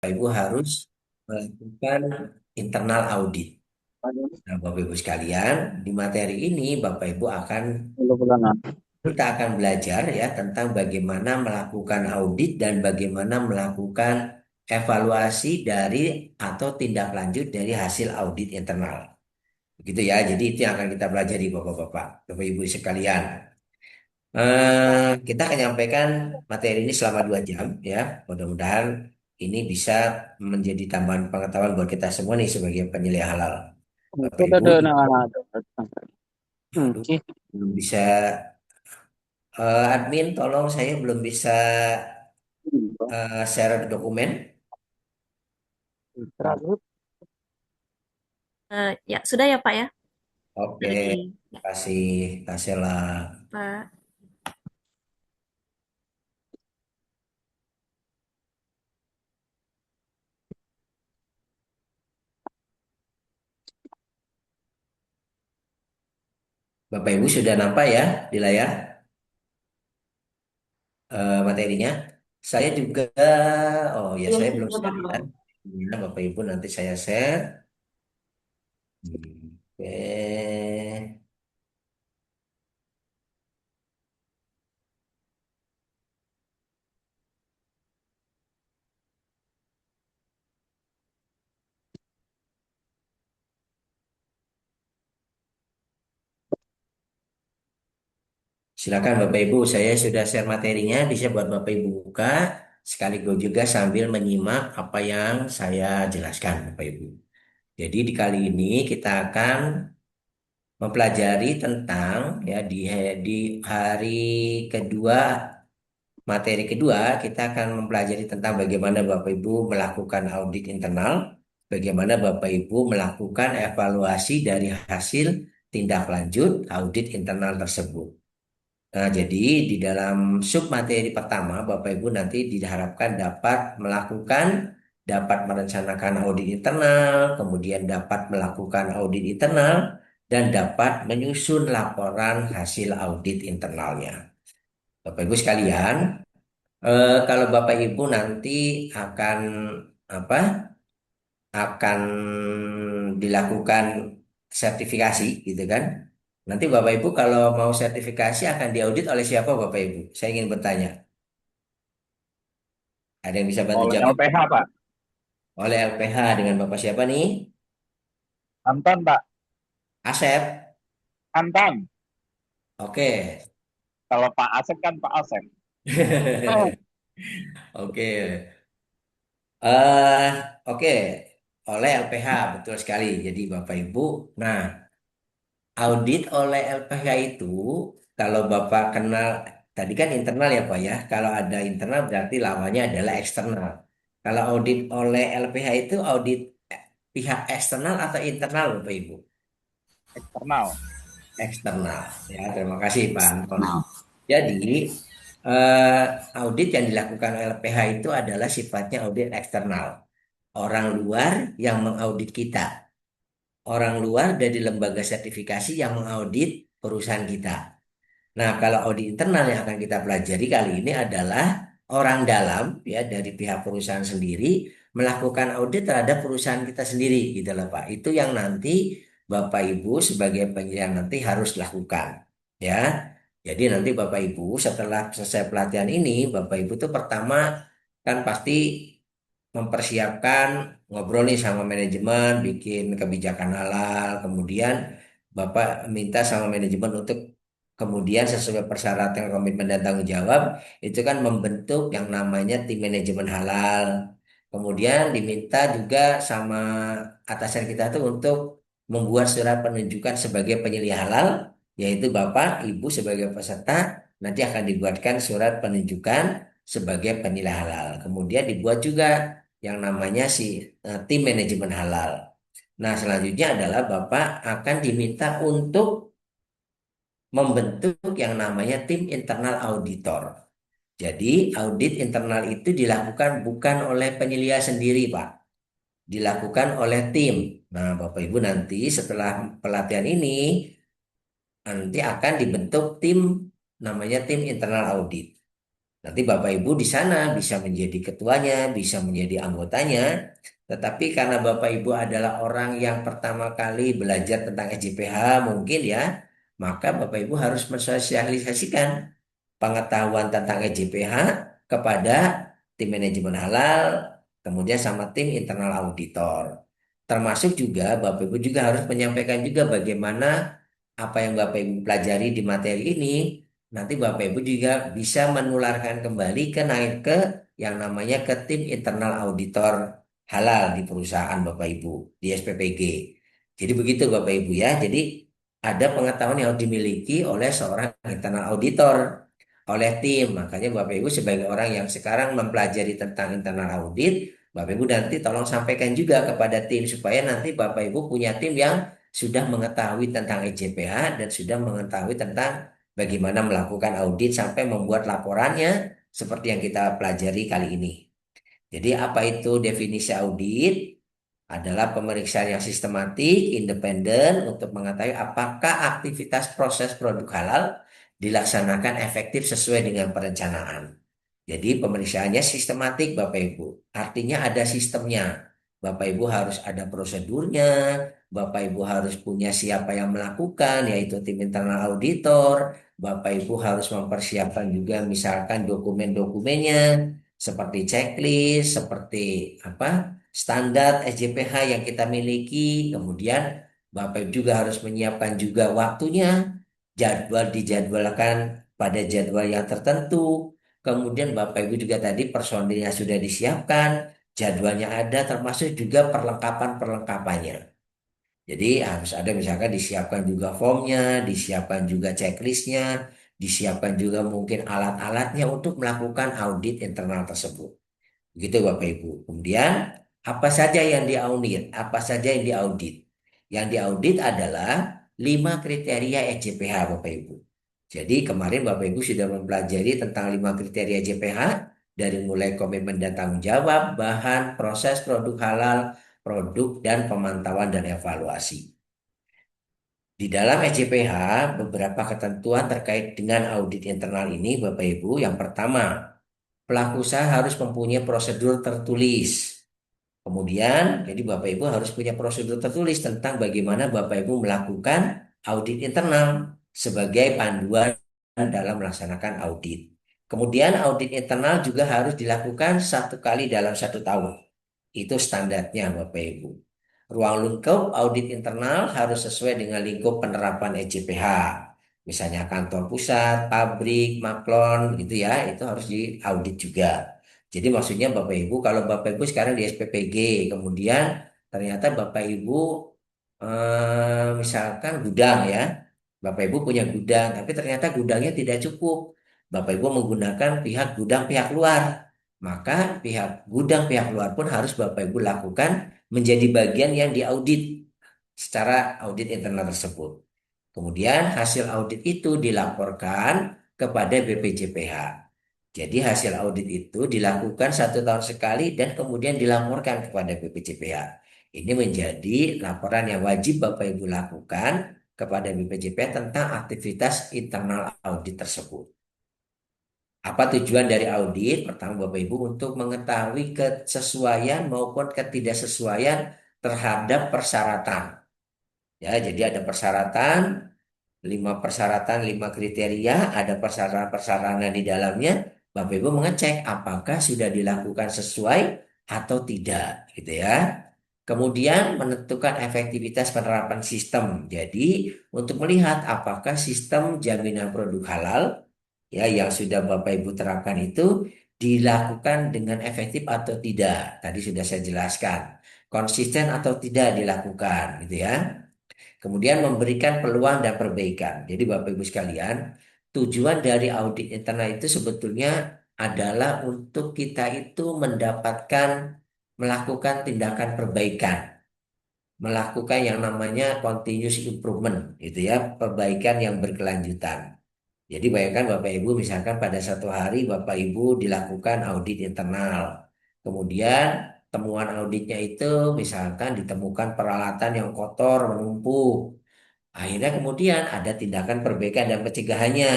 Ibu harus melakukan internal audit. Nah, Bapak Ibu sekalian, di materi ini Bapak Ibu kita akan belajar ya tentang bagaimana melakukan audit dan bagaimana melakukan evaluasi dari atau tindak lanjut dari hasil audit internal. Begitu ya. Jadi itu yang akan kita pelajari Bapak-bapak, Bapak Ibu sekalian. Kita akan menyampaikan materi ini selama 2 jam ya. Mudah-mudahan ini bisa menjadi tambahan pengetahuan buat kita semua nih sebagai penyelia halal. Bapak Sudah Ibu, ada nah, aduh, oke. belum bisa. Admin, tolong saya belum bisa share dokumen. Terlalu Ya, sudah ya Pak ya? Oke, Sudah di ya, kasih kasih lah. Pak. Bapak Ibu sudah nampak ya di layar materinya. Saya juga, oh ya saya belum share ya. Ya, Bapak Ibu nanti saya share. Oke. Silakan Bapak Ibu, saya sudah share materinya, bisa buat Bapak Ibu buka, sekaligus juga sambil menyimak apa yang saya jelaskan Bapak Ibu. Jadi di kali ini kita akan mempelajari tentang ya di hari kedua, materi kedua kita akan mempelajari tentang bagaimana Bapak Ibu melakukan audit internal, bagaimana Bapak Ibu melakukan evaluasi dari hasil tindak lanjut audit internal tersebut. Nah, jadi di dalam sub materi pertama, Bapak Ibu nanti diharapkan dapat merencanakan audit internal, kemudian dapat melakukan audit internal, dan dapat menyusun laporan hasil audit internalnya. Bapak Ibu sekalian, kalau Bapak Ibu nanti akan apa? Akan dilakukan sertifikasi, gitu kan? Nanti Bapak Ibu kalau mau sertifikasi akan diaudit oleh siapa Bapak Ibu? Saya ingin bertanya. Ada yang bisa bantu oleh jawab? LPH Pak. Oleh LPH dengan Bapak siapa nih? Anton Pak, Asep. Anton. Oke. Kalau Pak Asep kan Pak Asep. Oh, Oke. eh oke. Oleh LPH betul sekali. Jadi Bapak Ibu, nah audit oleh LPH itu kalau Bapak kenal tadi kan internal ya Pak ya. Kalau ada internal berarti lawannya adalah eksternal. Kalau audit oleh LPH itu audit pihak eksternal atau internal Bapak Ibu? eksternal. Eksternal. Ya, terima kasih Pak Anton. Jadi eh, audit yang dilakukan oleh LPH itu adalah sifatnya audit eksternal. Orang luar yang mengaudit kita. Orang luar dari lembaga sertifikasi yang mengaudit perusahaan kita. Nah, kalau audit internal yang akan kita pelajari kali ini adalah orang dalam ya dari pihak perusahaan sendiri melakukan audit terhadap perusahaan kita sendiri gitu loh Pak. Itu yang nanti Bapak Ibu sebagai penilaian nanti harus lakukan ya. Jadi nanti Bapak Ibu setelah selesai pelatihan ini Bapak Ibu tuh pertama kan pasti mempersiapkan ngobrol nih sama manajemen, bikin kebijakan halal, kemudian Bapak minta sama manajemen untuk kemudian sesuai persyaratan komitmen dan tanggung jawab, itu kan membentuk yang namanya tim manajemen halal. Kemudian diminta juga sama atasan kita tuh untuk membuat surat penunjukan sebagai penyelia halal, yaitu Bapak, Ibu sebagai peserta, nanti akan dibuatkan surat penunjukan sebagai penyelia halal. Kemudian dibuat juga yang namanya tim manajemen halal. Nah, selanjutnya adalah Bapak akan diminta untuk membentuk yang namanya tim internal auditor. Jadi, audit internal itu dilakukan bukan oleh penyelia sendiri, Pak. Dilakukan oleh tim. Nah, Bapak Ibu nanti setelah pelatihan ini nanti akan dibentuk tim namanya tim internal audit. Nanti Bapak Ibu di sana bisa menjadi ketuanya, bisa menjadi anggotanya. Tetapi karena Bapak Ibu adalah orang yang pertama kali belajar tentang SJPH mungkin ya, maka Bapak Ibu harus mensosialisasikan pengetahuan tentang EJPH kepada tim manajemen halal, kemudian sama tim internal auditor. Termasuk juga Bapak Ibu juga harus menyampaikan juga bagaimana apa yang Bapak Ibu pelajari di materi ini, nanti Bapak Ibu juga bisa menularkan kembali ke yang namanya ke tim internal auditor halal di perusahaan Bapak Ibu, di SPPG. Jadi begitu Bapak Ibu ya. Jadi ada pengetahuan yang harus dimiliki oleh seorang internal auditor, oleh tim. Makanya Bapak Ibu sebagai orang yang sekarang mempelajari tentang internal audit, Bapak Ibu nanti tolong sampaikan juga kepada tim supaya nanti Bapak Ibu punya tim yang sudah mengetahui tentang EJPH dan sudah mengetahui tentang bagaimana melakukan audit sampai membuat laporannya seperti yang kita pelajari kali ini. Jadi apa itu definisi audit? Adalah pemeriksaan yang sistematik, independen untuk mengetahui apakah aktivitas proses produk halal dilaksanakan efektif sesuai dengan perencanaan. Jadi pemeriksaannya sistematik Bapak Ibu. Artinya ada sistemnya. Bapak Ibu harus ada prosedurnya, Bapak Ibu harus punya siapa yang melakukan, yaitu tim internal auditor. Bapak Ibu harus mempersiapkan juga misalkan dokumen-dokumennya, seperti checklist, seperti apa standar SJPH yang kita miliki. Kemudian Bapak Ibu juga harus menyiapkan juga waktunya, jadwal dijadwalkan pada jadwal yang tertentu. Kemudian Bapak Ibu juga tadi personilnya sudah disiapkan, jadwalnya ada, termasuk juga perlengkapan-perlengkapannya. Jadi harus ada misalkan disiapkan juga formnya, disiapkan juga checklistnya, disiapkan juga mungkin alat-alatnya untuk melakukan audit internal tersebut. Begitu Bapak Ibu. Kemudian apa saja yang diaudit? Apa saja yang diaudit? Yang diaudit adalah 5 kriteria EJPH Bapak Ibu. Jadi kemarin Bapak Ibu sudah mempelajari tentang 5 kriteria EJPH dari mulai komitmen dan tanggung jawab, bahan, proses produk halal, produk dan pemantauan dan evaluasi. Di dalam EJPH beberapa ketentuan terkait dengan audit internal ini Bapak Ibu. Yang pertama, pelaku usaha harus mempunyai prosedur tertulis. Kemudian, jadi Bapak Ibu harus punya prosedur tertulis tentang bagaimana Bapak Ibu melakukan audit internal sebagai panduan dalam melaksanakan audit. Kemudian audit internal juga harus dilakukan 1 kali dalam 1 tahun. Itu standarnya Bapak Ibu. Ruang lingkup audit internal harus sesuai dengan lingkup penerapan EJPH. Misalnya kantor pusat, pabrik, maklon gitu ya, itu harus diaudit juga. Jadi maksudnya Bapak Ibu, kalau Bapak Ibu sekarang di SPPG, kemudian ternyata Bapak Ibu misalkan gudang ya, Bapak Ibu punya gudang, tapi ternyata gudangnya tidak cukup. Bapak Ibu menggunakan pihak gudang pihak luar, maka pihak gudang pihak luar pun harus Bapak Ibu lakukan menjadi bagian yang diaudit secara audit internal tersebut. Kemudian hasil audit itu dilaporkan kepada BPJPH. Jadi hasil audit itu dilakukan 1 tahun sekali dan kemudian dilaporkan kepada BPJPH. Ini menjadi laporan yang wajib Bapak Ibu lakukan kepada BPJPH tentang aktivitas internal audit tersebut. Apa tujuan dari audit? Pertama Bapak Ibu untuk mengetahui kesesuaian maupun ketidaksesuaian terhadap persyaratan. Ya, jadi ada persyaratan, 5 persyaratan, 5 kriteria, ada persyaratan-persyaratan di dalamnya. Bapak Ibu mengecek apakah sudah dilakukan sesuai atau tidak, gitu ya. Kemudian menentukan efektivitas penerapan sistem. Jadi untuk melihat apakah sistem jaminan produk halal ya yang sudah Bapak Ibu terapkan itu dilakukan dengan efektif atau tidak. Tadi sudah saya jelaskan. Konsisten atau tidak dilakukan, gitu ya. Kemudian memberikan peluang dan perbaikan. Jadi Bapak Ibu sekalian, tujuan dari audit internal itu sebetulnya adalah untuk kita itu mendapatkan melakukan tindakan perbaikan, melakukan yang namanya continuous improvement, gitu ya, perbaikan yang berkelanjutan. Jadi bayangkan Bapak Ibu misalkan pada satu hari Bapak Ibu dilakukan audit internal. Kemudian temuan auditnya itu misalkan ditemukan peralatan yang kotor menumpuk. Akhirnya kemudian ada tindakan perbaikan dan pencegahannya.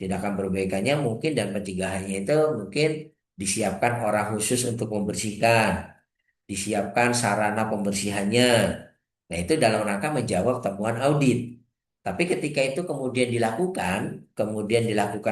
Tindakan perbaikannya mungkin dan pencegahannya itu mungkin disiapkan orang khusus untuk membersihkan, disiapkan sarana pembersihannya. Nah, itu dalam rangka menjawab temuan audit. Tapi ketika itu kemudian dilakukan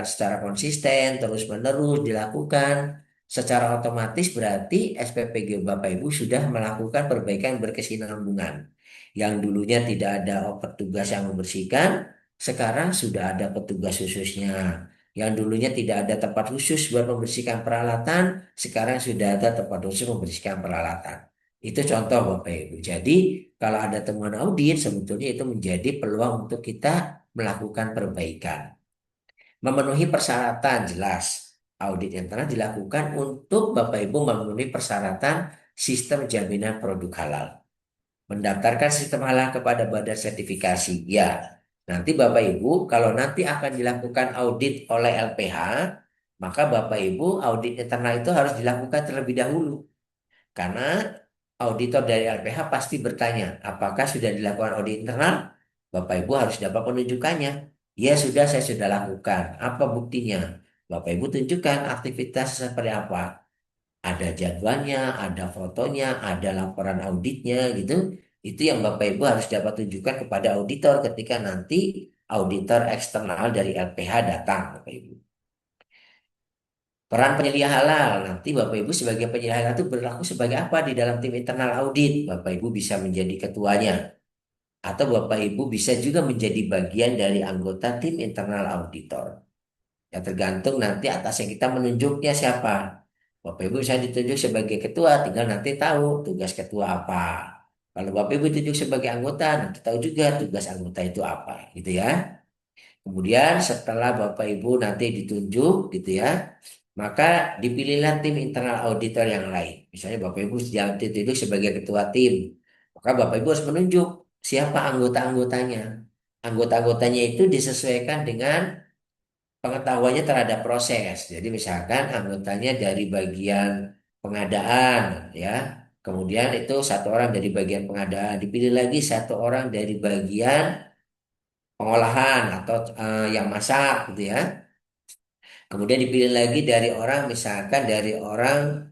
secara konsisten, terus-menerus dilakukan, secara otomatis berarti SPPG Bapak Ibu sudah melakukan perbaikan berkesinambungan. Yang dulunya tidak ada petugas yang membersihkan, sekarang sudah ada petugas khususnya. Yang dulunya tidak ada tempat khusus buat membersihkan peralatan, sekarang sudah ada tempat khusus membersihkan peralatan. Itu contoh Bapak Ibu. Jadi kalau ada temuan audit, sebetulnya itu menjadi peluang untuk kita melakukan perbaikan. Memenuhi persyaratan jelas. Audit internal dilakukan untuk Bapak Ibu memenuhi persyaratan sistem jaminan produk halal. Mendaftarkan sistem halal kepada badan sertifikasi. Ya, nanti Bapak Ibu kalau nanti akan dilakukan audit oleh LPH, maka Bapak Ibu audit internal itu harus dilakukan terlebih dahulu. Karena auditor dari LPH pasti bertanya, apakah sudah dilakukan audit internal? Bapak Ibu harus dapat penunjukannya. Ya sudah, saya sudah lakukan. Apa buktinya? Bapak Ibu tunjukkan aktivitas seperti apa. Ada jadwalnya, ada fotonya, ada laporan auditnya gitu. Itu yang Bapak Ibu harus dapat tunjukkan kepada auditor ketika nanti auditor eksternal dari LPH datang, Bapak Ibu. Peran penyelia halal. Nanti Bapak Ibu sebagai penyelia halal itu berlaku sebagai apa di dalam tim internal audit? Bapak Ibu bisa menjadi ketuanya. Atau Bapak Ibu bisa juga menjadi bagian dari anggota tim internal auditor. Ya tergantung nanti atas yang kita menunjuknya siapa. Bapak Ibu bisa ditunjuk sebagai ketua, tinggal nanti tahu tugas ketua apa. Kalau Bapak Ibu ditunjuk sebagai anggota, nanti tahu juga tugas anggota itu apa, gitu ya. Kemudian setelah Bapak Ibu nanti ditunjuk gitu ya, maka dipilihlah tim internal auditor yang lain. Misalnya Bapak Ibu ditunjuk sebagai ketua tim, maka Bapak Ibu harus menunjuk siapa anggota-anggotanya. Anggota-anggotanya itu disesuaikan dengan pengetahuannya terhadap proses. Jadi misalkan anggotanya dari bagian pengadaan ya, kemudian itu satu orang dari bagian pengadaan, dipilih lagi satu orang dari bagian pengolahan atau yang masak gitu ya. Kemudian dipilih lagi dari orang misalkan dari orang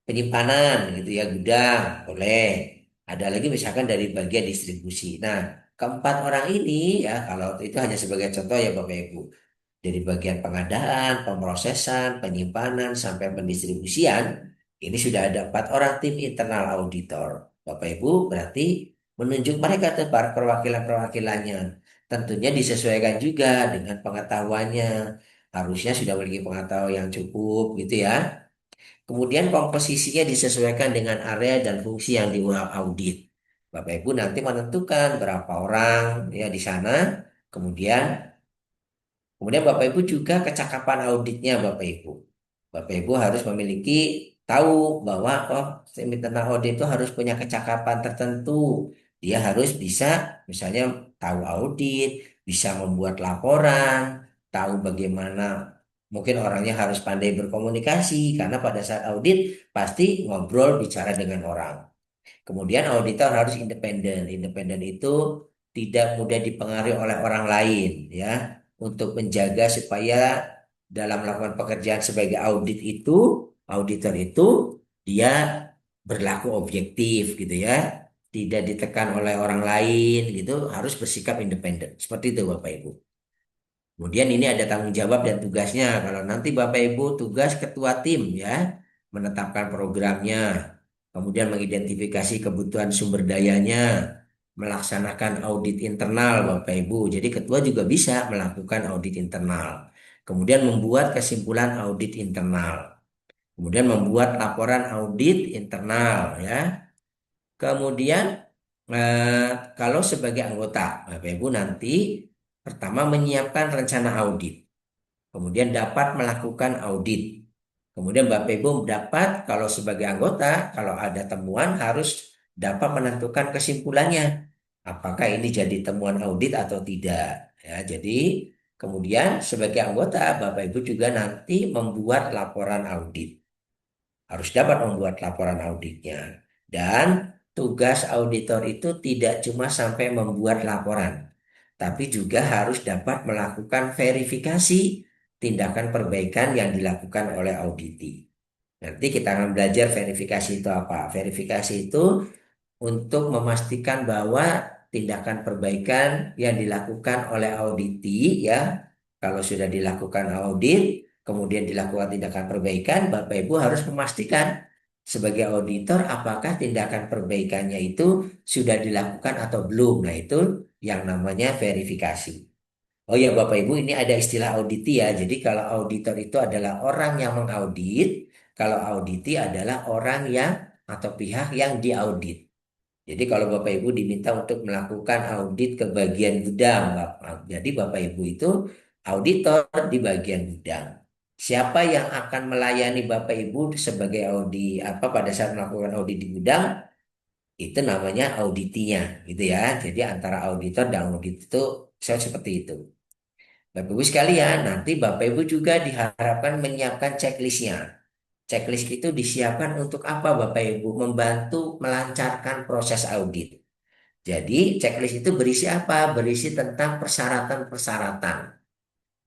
penyimpanan gitu ya, gudang, boleh. Ada lagi misalkan dari bagian distribusi. Nah, keempat orang ini ya, kalau itu hanya sebagai contoh ya Bapak Ibu. Dari bagian pengadaan, pemrosesan, penyimpanan, sampai pendistribusian, ini sudah ada 4 orang tim internal auditor. Bapak Ibu berarti menunjuk mereka tuh para perwakilan-perwakilannya. Tentunya disesuaikan juga dengan pengetahuannya. Harusnya sudah memiliki pengetahuan yang cukup gitu ya. Kemudian komposisinya disesuaikan dengan area dan fungsi yang diaudit. Bapak Ibu nanti menentukan berapa orang ya di sana. Kemudian Kemudian Bapak Ibu juga kecakapan auditnya Bapak Ibu. Bapak Ibu harus memiliki tahu bahwa tim internal audit itu harus punya kecakapan tertentu. Dia harus bisa misalnya tahu audit, bisa membuat laporan, tahu bagaimana mungkin orangnya harus pandai berkomunikasi karena pada saat audit pasti ngobrol bicara dengan orang. Kemudian auditor harus independen. Independen itu tidak mudah dipengaruhi oleh orang lain ya untuk menjaga supaya dalam melakukan pekerjaan sebagai auditor itu dia berlaku objektif gitu ya. Tidak ditekan oleh orang lain gitu, harus bersikap independen. Seperti itu Bapak Ibu. Kemudian ini ada tanggung jawab dan tugasnya. Kalau nanti Bapak Ibu tugas ketua tim ya, menetapkan programnya, kemudian mengidentifikasi kebutuhan sumber dayanya, melaksanakan audit internal Bapak Ibu. Jadi ketua juga bisa melakukan audit internal. Kemudian membuat kesimpulan audit internal. Kemudian membuat laporan audit internal ya. Kemudian eh, kalau sebagai anggota Bapak Ibu nanti pertama menyiapkan rencana audit. Kemudian dapat melakukan audit. Kemudian Bapak Ibu dapat kalau sebagai anggota, kalau ada temuan harus dapat menentukan kesimpulannya. Apakah ini jadi temuan audit atau tidak. Ya, jadi kemudian sebagai anggota Bapak Ibu juga nanti membuat laporan audit. Harus dapat membuat laporan auditnya. Dan tugas auditor itu tidak cuma sampai membuat laporan, tapi juga harus dapat melakukan verifikasi tindakan perbaikan yang dilakukan oleh auditi. Nanti kita akan belajar verifikasi itu apa. Verifikasi itu untuk memastikan bahwa tindakan perbaikan yang dilakukan oleh auditi ya, kalau sudah dilakukan audit, kemudian dilakukan tindakan perbaikan, Bapak Ibu harus memastikan sebagai auditor apakah tindakan perbaikannya itu sudah dilakukan atau belum. Nah, itu yang namanya verifikasi. Oh ya Bapak Ibu, ini ada istilah auditi ya. Jadi kalau auditor itu adalah orang yang mengaudit, kalau auditi adalah orang yang atau pihak yang diaudit. Jadi kalau Bapak Ibu diminta untuk melakukan audit ke bagian gudang, jadi Bapak Ibu itu auditor di bagian gudang. Siapa yang akan melayani Bapak Ibu sebagai audit apa pada saat melakukan audit di gudang? Itu namanya auditinya, gitu ya. Jadi antara auditor dan audit itu saya seperti itu. Bapak Ibu sekalian, nanti Bapak Ibu juga diharapkan menyiapkan checklistnya. Checklist itu disiapkan untuk apa Bapak Ibu? Membantu melancarkan proses audit. Jadi checklist itu berisi apa? Berisi tentang persyaratan-persyaratan.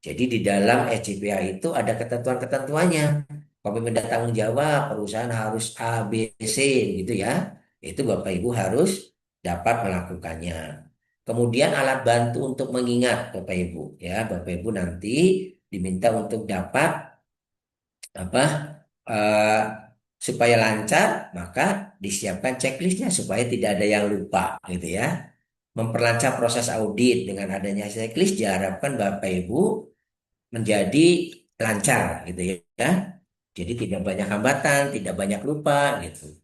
Jadi di dalam SCPA itu ada ketentuan-ketentuannya. Komitmen tanggung jawab, perusahaan harus A, B, C gitu ya. Itu Bapak Ibu harus dapat melakukannya. Kemudian alat bantu untuk mengingat Bapak Ibu ya. Bapak Ibu nanti diminta untuk dapat apa eh, supaya lancar, maka disiapkan checklistnya supaya tidak ada yang lupa gitu ya. Memperlancar proses audit dengan adanya checklist diharapkan Bapak Ibu menjadi lancar gitu ya. Jadi tidak banyak hambatan, tidak banyak lupa gitu.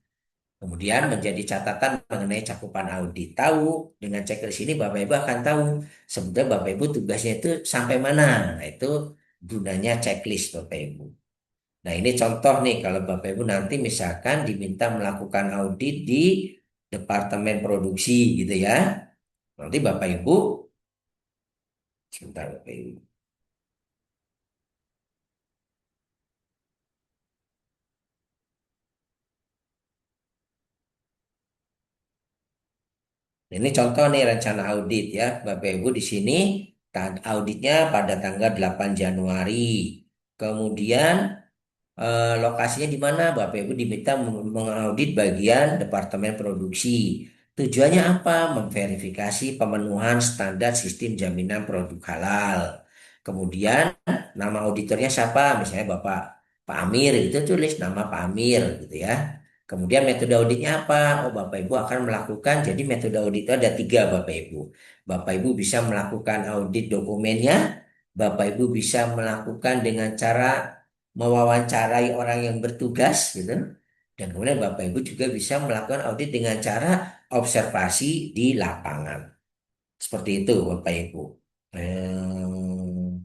Kemudian menjadi catatan mengenai cakupan audit. Tahu dengan checklist ini Bapak Ibu akan tahu sebenarnya Bapak Ibu tugasnya itu sampai mana. Nah, itu gunanya checklist Bapak Ibu. Nah, ini contoh nih kalau Bapak Ibu nanti misalkan diminta melakukan audit di departemen produksi gitu ya. Nanti Bapak Ibu, sebentar Bapak Ibu. Ini contoh nih rencana audit ya. Bapak Ibu di sini auditnya pada tanggal 8 Januari. Kemudian lokasinya di mana? Bapak Ibu diminta mengaudit bagian departemen produksi. Tujuannya apa? Memverifikasi pemenuhan standar sistem jaminan produk halal. Kemudian nama auditornya siapa? Misalnya Pak Amir, itu tulis nama Pak Amir gitu ya. Kemudian metode auditnya apa? Oh Bapak Ibu akan melakukan, jadi metode audit itu ada tiga Bapak Ibu. Bapak Ibu bisa melakukan audit dokumennya, Bapak Ibu bisa melakukan dengan cara mewawancarai orang yang bertugas gitu. Dan kemudian Bapak Ibu juga bisa melakukan audit dengan cara observasi di lapangan. Seperti itu Bapak Ibu. Hmm.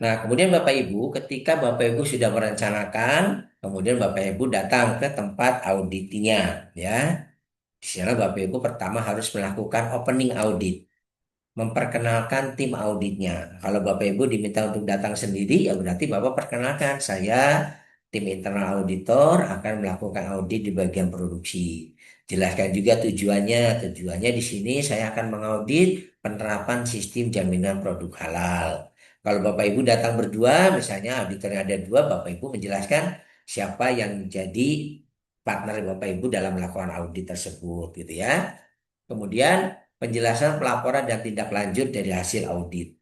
Nah, kemudian Bapak Ibu, ketika Bapak Ibu sudah merencanakan, kemudian Bapak Ibu datang ke tempat auditnya, ya. Di sana Bapak Ibu pertama harus melakukan opening audit, memperkenalkan tim auditnya. Kalau Bapak Ibu diminta untuk datang sendiri, ya berarti Bapak perkenalkan, saya tim internal auditor akan melakukan audit di bagian produksi. Jelaskan juga tujuannya. Tujuannya di sini saya akan mengaudit penerapan sistem jaminan produk halal. Kalau Bapak Ibu datang berdua, misalnya auditornya ada dua, Bapak Ibu menjelaskan siapa yang jadi partner Bapak Ibu dalam melakukan audit tersebut, gitu ya. Kemudian penjelasan pelaporan dan tindak lanjut dari hasil audit.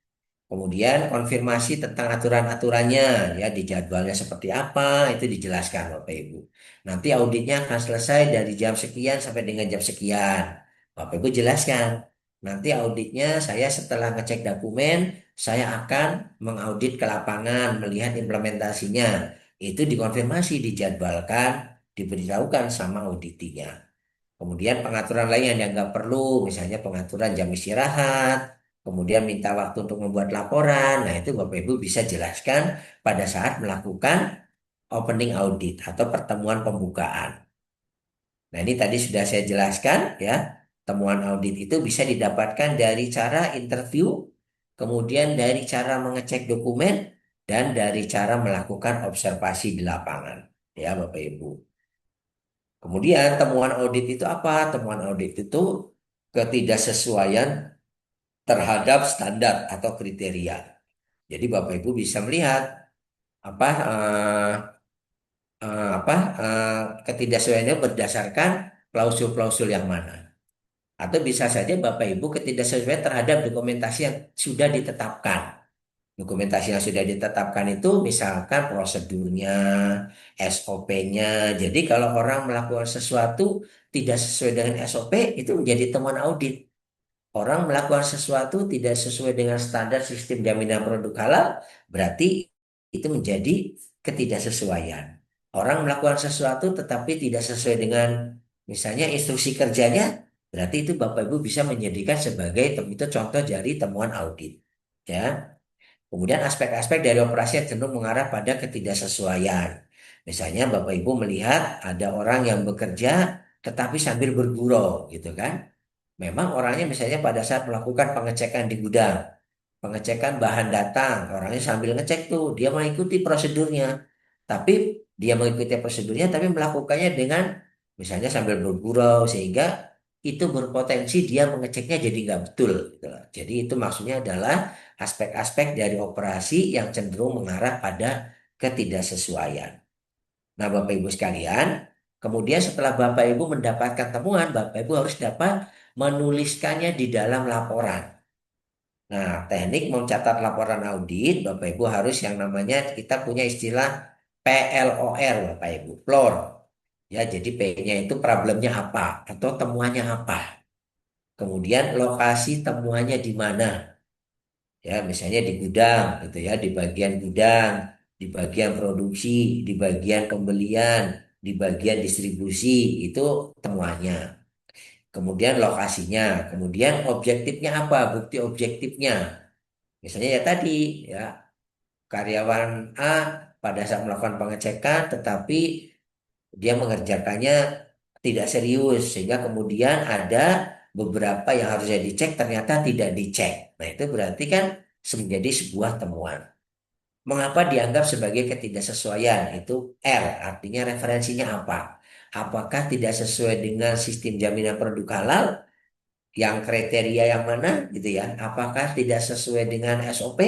Kemudian konfirmasi tentang aturan-aturannya, ya di jadwalnya seperti apa, itu dijelaskan Bapak Ibu. Nanti auditnya akan selesai dari jam sekian sampai dengan jam sekian. Bapak Ibu jelaskan. Nanti auditnya saya setelah ngecek dokumen, saya akan mengaudit ke lapangan, melihat implementasinya. Itu dikonfirmasi, dijadwalkan, diberitahukan sama auditinya. Kemudian pengaturan lain yang dianggap perlu, misalnya pengaturan jam istirahat, kemudian minta waktu untuk membuat laporan. Nah, itu Bapak Ibu bisa jelaskan pada saat melakukan opening audit atau pertemuan pembukaan. Nah, ini tadi sudah saya jelaskan ya. Temuan audit itu bisa didapatkan dari cara interview, kemudian dari cara mengecek dokumen, dan dari cara melakukan observasi di lapangan. Ya, Bapak Ibu. Kemudian temuan audit itu apa? Temuan audit itu ketidaksesuaian terhadap standar atau kriteria. Jadi Bapak Ibu bisa melihat apa apa ketidaksesuaiannya berdasarkan klausul-klausul yang mana. Atau bisa saja Bapak Ibu ketidaksesuaian terhadap dokumentasi yang sudah ditetapkan. Dokumentasi yang sudah ditetapkan itu misalkan prosedurnya, SOP-nya. Jadi kalau orang melakukan sesuatu tidak sesuai dengan SOP itu menjadi temuan audit. Orang melakukan sesuatu tidak sesuai dengan standar sistem jaminan produk halal, berarti itu menjadi ketidaksesuaian. Orang melakukan sesuatu tetapi tidak sesuai dengan misalnya instruksi kerjanya, berarti itu Bapak Ibu bisa menjadikan sebagai itu contoh dari temuan audit. Ya. Kemudian aspek-aspek dari operasi yang cenderung mengarah pada ketidaksesuaian. Misalnya Bapak Ibu melihat ada orang yang bekerja tetapi sambil bergurau gitu kan. Memang orangnya misalnya pada saat melakukan pengecekan di gudang, pengecekan bahan datang, orangnya sambil ngecek tuh, dia mengikuti prosedurnya. Tapi dia mengikuti prosedurnya tapi melakukannya dengan misalnya sambil bergurau sehingga itu berpotensi dia mengeceknya jadi nggak betul gitu loh. Jadi itu maksudnya adalah aspek-aspek dari operasi yang cenderung mengarah pada ketidaksesuaian. Nah, Bapak Ibu sekalian, kemudian setelah Bapak Ibu mendapatkan temuan, Bapak Ibu harus dapat menuliskannya di dalam laporan. Nah, teknik mencatat laporan audit, Bapak Ibu harus yang namanya kita punya istilah PLOR, Bapak Ibu, PLOR. Ya, jadi P-nya itu problemnya apa atau temuannya apa. Kemudian lokasi temuannya di mana. Ya, misalnya di gudang gitu ya, di bagian gudang, di bagian produksi, di bagian pembelian, di bagian distribusi itu temuannya. Kemudian lokasinya, kemudian objektifnya apa? Bukti objektifnya. Misalnya ya tadi ya, karyawan A pada saat melakukan pengecekan tetapi dia mengerjakannya tidak serius sehingga kemudian ada beberapa yang harusnya dicek ternyata tidak dicek. Nah, itu berarti kan menjadi sebuah temuan. Mengapa dianggap sebagai ketidaksesuaian? Itu R, artinya referensinya apa? Apakah tidak sesuai dengan sistem jaminan produk halal yang kriteria yang mana gitu ya? Apakah tidak sesuai dengan SOP?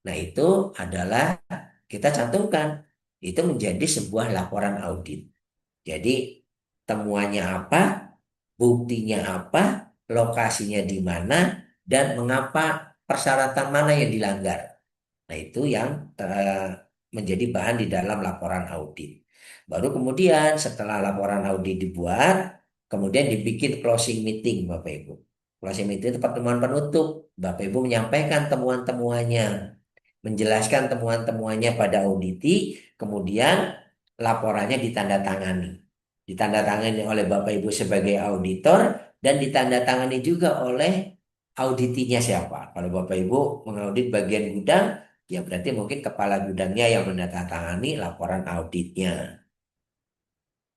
Nah, itu adalah kita cantumkan. Itu menjadi sebuah laporan audit. Jadi temuannya apa, buktinya apa, lokasinya di mana, dan mengapa persyaratan mana yang dilanggar. Nah, itu yang menjadi bahan di dalam laporan audit. Baru kemudian setelah laporan audit dibuat, kemudian dibikin closing meeting, Bapak Ibu. Closing meeting itu pertemuan penutup. Bapak Ibu menyampaikan temuan-temuannya, menjelaskan temuan-temuannya pada auditi, kemudian laporannya ditandatangani. Ditandatangani oleh Bapak Ibu sebagai auditor dan ditandatangani juga oleh auditinya siapa. Kalau Bapak Ibu mengaudit bagian gudang, ya berarti mungkin kepala gudangnya yang menandatangani laporan auditnya.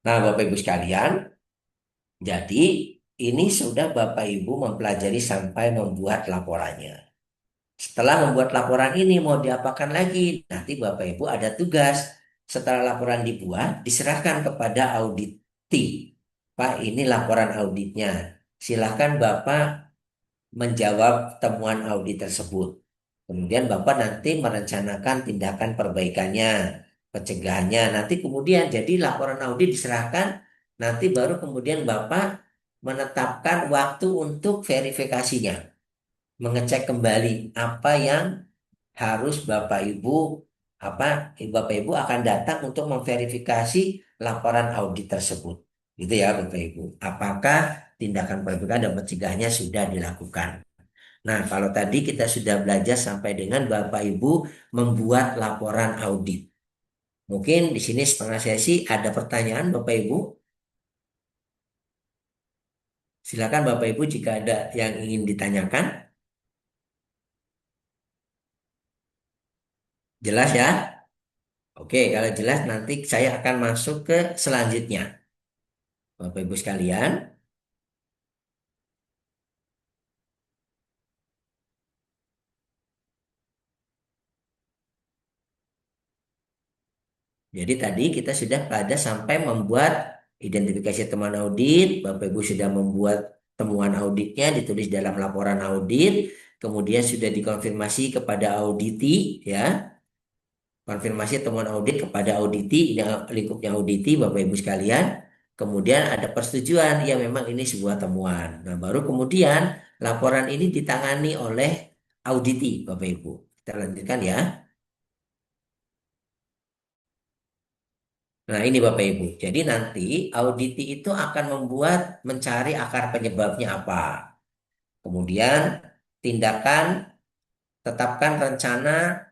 Nah, Bapak Ibu sekalian, jadi ini sudah Bapak Ibu mempelajari sampai membuat laporannya. Setelah membuat laporan ini mau diapakan lagi? Nanti Bapak Ibu ada tugas. Setelah laporan dibuat, diserahkan kepada auditi. Pak, ini laporan auditnya. Silahkan Bapak menjawab temuan audit tersebut. Kemudian Bapak nanti merencanakan tindakan perbaikannya, pencegahannya. Nanti kemudian jadi laporan audit diserahkan, nanti baru kemudian Bapak menetapkan waktu untuk verifikasinya, mengecek kembali apa yang harus Bapak Ibu Bapak Ibu akan datang untuk memverifikasi laporan audit tersebut. Gitu ya Bapak Ibu. Apakah tindakan perbaikan dan pencegahannya sudah dilakukan? Nah, kalau tadi kita sudah belajar sampai dengan Bapak Ibu membuat laporan audit. Mungkin di sini setengah sesi ada pertanyaan Bapak Ibu. Silakan Bapak Ibu jika ada yang ingin ditanyakan. Jelas ya? Oke, kalau jelas nanti saya akan masuk ke selanjutnya. Bapak Ibu sekalian. Jadi tadi kita sudah pada sampai membuat identifikasi temuan audit, Bapak Ibu sudah membuat temuan auditnya ditulis dalam laporan audit, kemudian sudah dikonfirmasi kepada auditi ya, konfirmasi temuan audit kepada auditi, ini lingkupnya auditi Bapak Ibu sekalian. Kemudian ada persetujuan, ya memang ini sebuah temuan. Nah, baru kemudian laporan ini ditangani oleh auditi Bapak Ibu. Kita lanjutkan ya. Nah, ini Bapak Ibu. Jadi nanti auditi itu akan mencari akar penyebabnya apa. Kemudian tindakan, tetapkan rencana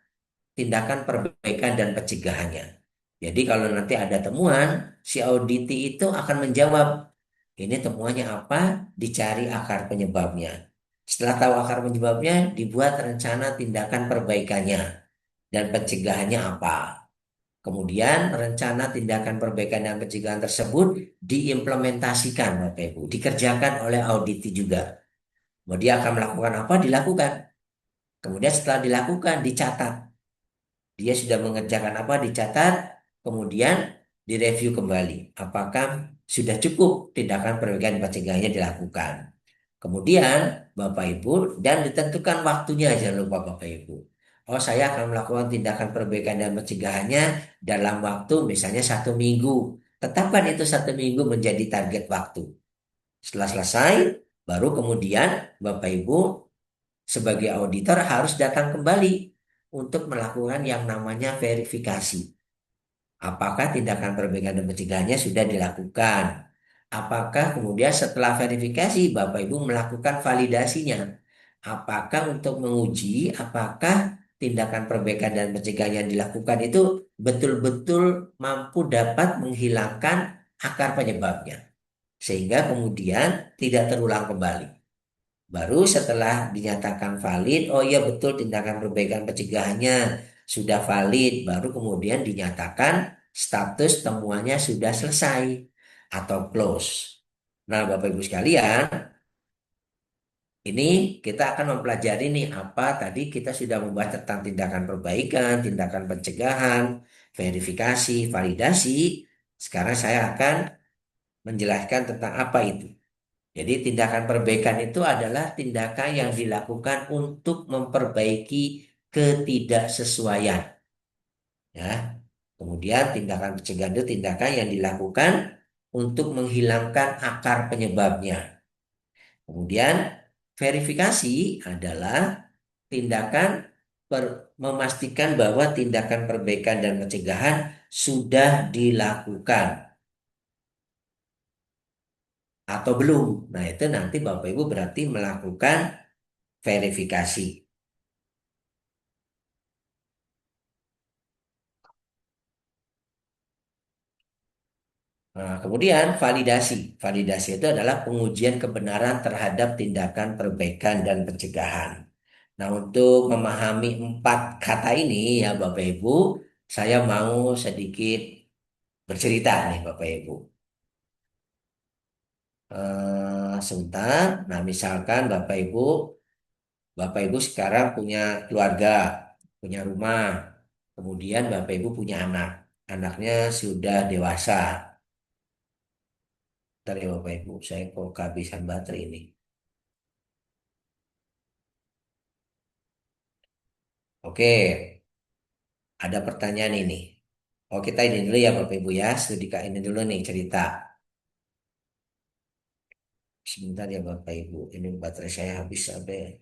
tindakan perbaikan dan pencegahannya. Jadi kalau nanti ada temuan, si auditi itu akan menjawab, ini temuannya apa, dicari akar penyebabnya. Setelah tahu akar penyebabnya, dibuat rencana tindakan perbaikannya dan pencegahannya apa. Kemudian rencana tindakan perbaikan dan pencegahan tersebut diimplementasikan, Bapak Ibu, dikerjakan oleh auditi juga. Mau dia akan melakukan apa? Dilakukan. Kemudian setelah dilakukan, dicatat. Dia sudah mengerjakan apa? Dicatat. Kemudian direview kembali. Apakah sudah cukup tindakan perbaikan dan pencegahannya dilakukan? Kemudian Bapak Ibu dan ditentukan waktunya, jangan lupa Bapak Ibu. Oh, saya akan melakukan tindakan perbaikan dan pencegahannya dalam waktu misalnya 1 minggu. Tetapkan itu 1 minggu menjadi target waktu. Setelah selesai, baru kemudian Bapak Ibu sebagai auditor harus datang kembali untuk melakukan yang namanya verifikasi. Apakah tindakan perbaikan dan pencegahannya sudah dilakukan? Apakah kemudian setelah verifikasi Bapak Ibu melakukan validasinya? Apakah untuk menguji apakah tindakan perbaikan dan pencegahan yang dilakukan itu betul-betul mampu dapat menghilangkan akar penyebabnya sehingga kemudian tidak terulang kembali. Baru setelah dinyatakan valid, oh iya betul tindakan perbaikan pencegahannya sudah valid, baru kemudian dinyatakan status temuannya sudah selesai atau close. Nah, Bapak Ibu sekalian, ini kita akan mempelajari nih apa tadi kita sudah membahas tentang tindakan perbaikan, tindakan pencegahan, verifikasi, validasi. Sekarang saya akan menjelaskan tentang apa itu. Jadi tindakan perbaikan itu adalah tindakan yang dilakukan untuk memperbaiki ketidaksesuaian. Ya. Kemudian tindakan pencegahan itu tindakan yang dilakukan untuk menghilangkan akar penyebabnya. Kemudian verifikasi adalah tindakan memastikan bahwa tindakan perbaikan dan pencegahan sudah dilakukan atau belum. Nah, itu nanti Bapak Ibu berarti melakukan verifikasi. Nah, kemudian validasi. Validasi itu adalah pengujian kebenaran terhadap tindakan perbaikan dan pencegahan. Nah, untuk memahami 4 kata ini ya Bapak Ibu, saya mau sedikit bercerita nih Bapak Ibu. Sebentar. Nah, misalkan Bapak Ibu sekarang punya keluarga, punya rumah, kemudian Bapak Ibu punya anak. Anaknya sudah dewasa. Ntar ya Bapak Ibu, saya kok kehabisan baterai ini. Oke, ada pertanyaan ini. Oh, kita ini dulu ya Bapak Ibu ya. Studi Kak ini dulu nih cerita. Sebentar ya Bapak Ibu. Ini baterai saya habis sampai.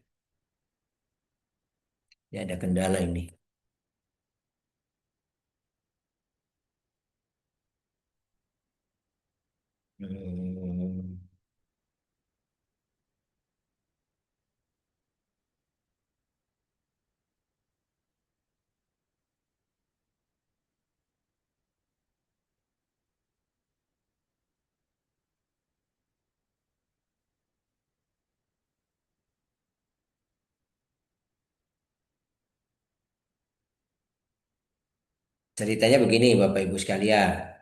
Ya ada kendala ini. Hmm, ceritanya begini Bapak Ibu sekalian.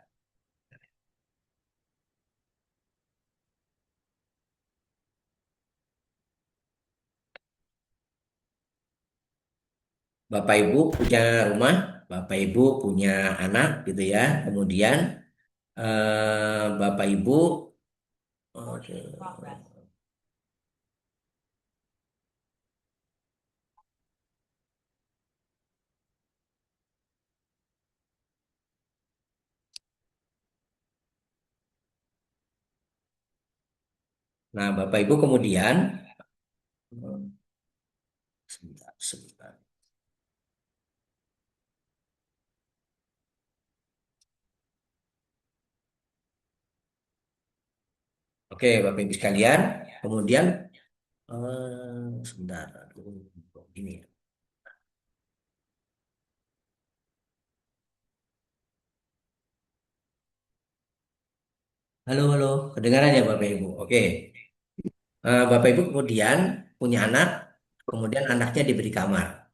Bapak Ibu punya rumah, Bapak Ibu punya anak gitu ya. Kemudian Bapak Ibu, nah Bapak Ibu kemudian sebentar, sebentar. Oke, Bapak Ibu sekalian, kemudian sebentar, ini. Halo, halo, kedengaran ya Bapak Ibu? Oke. Bapak Ibu kemudian punya anak, kemudian anaknya diberi kamar.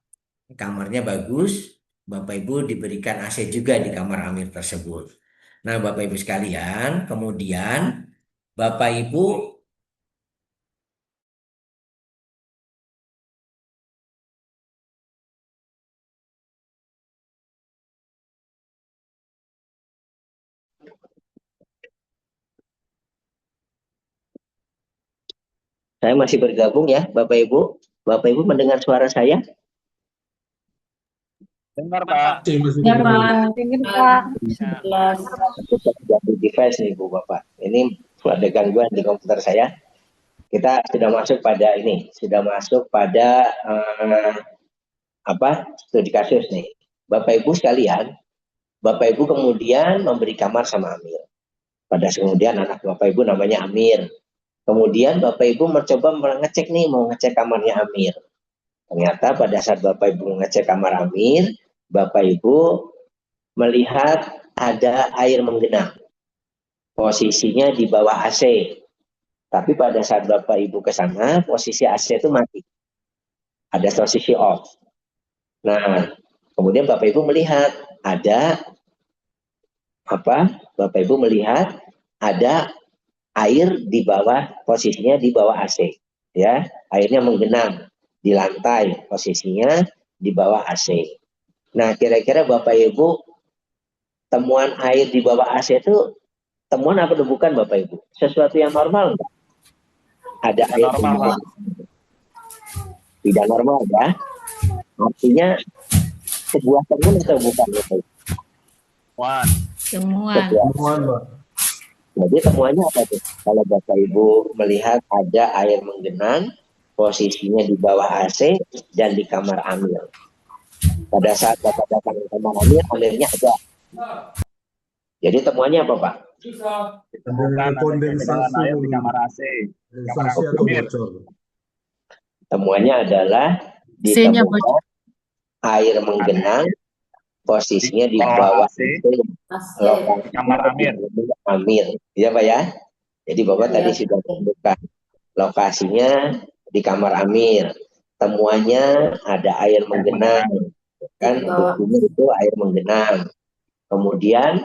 Kamarnya bagus, Bapak Ibu diberikan AC juga di kamar Amir tersebut. Nah, Bapak Ibu sekalian, kemudian Bapak Ibu, saya masih bergabung ya, Bapak Ibu. Bapak Ibu mendengar suara saya? Dengar, Pak. Ya, Pak. Dengar, Pak. Jelas. Ganti device nih, Bu Bapak. Ini ada gangguan di komputer saya. Kita sudah masuk pada ini, sudah masuk pada studi kasus nih. Bapak Ibu sekalian, Bapak Ibu kemudian memberi kamar sama Amir. Pada kemudian anak Bapak Ibu namanya Amir. Kemudian Bapak Ibu mencoba mengecek nih, mau ngecek kamarnya Amir. Ternyata pada saat Bapak Ibu mengecek kamar Amir, Bapak Ibu melihat ada air menggenang. Posisinya di bawah AC. Tapi pada saat Bapak Ibu ke sana, posisi AC itu mati. Ada posisi off. Nah, kemudian Bapak Ibu melihat ada Bapak Ibu melihat ada air di bawah, posisinya di bawah AC. Ya, airnya menggenang di lantai, posisinya di bawah AC. Nah, kira-kira Bapak Ibu temuan air di bawah AC itu temuan apa bukan Bapak Ibu? Sesuatu yang normal enggak? Ada air Normal, Pak. Tidak normal ya. Artinya sebuah temuan atau bukan Bapak Ibu? Wan. Temuan. Jadi temuannya apa tuh? Kalau Bapak Ibu melihat ada air menggenang, posisinya di bawah AC dan di kamar Amir. Pada saat Bapak datang ke kamar Amir, Amirnya ada. Jadi temuannya apa Pak? Ditemukan ada air di kamar AC. Kamar Amir. Temuannya adalah ditemukan air menggenang, posisinya di bawah AC, kamar Amir. Amir, ya Pak ya. Jadi Bapak tadi sudah menemukan lokasinya di kamar Amir. Temuannya ada air menggenang, kan? Buktinya itu air menggenang. Kemudian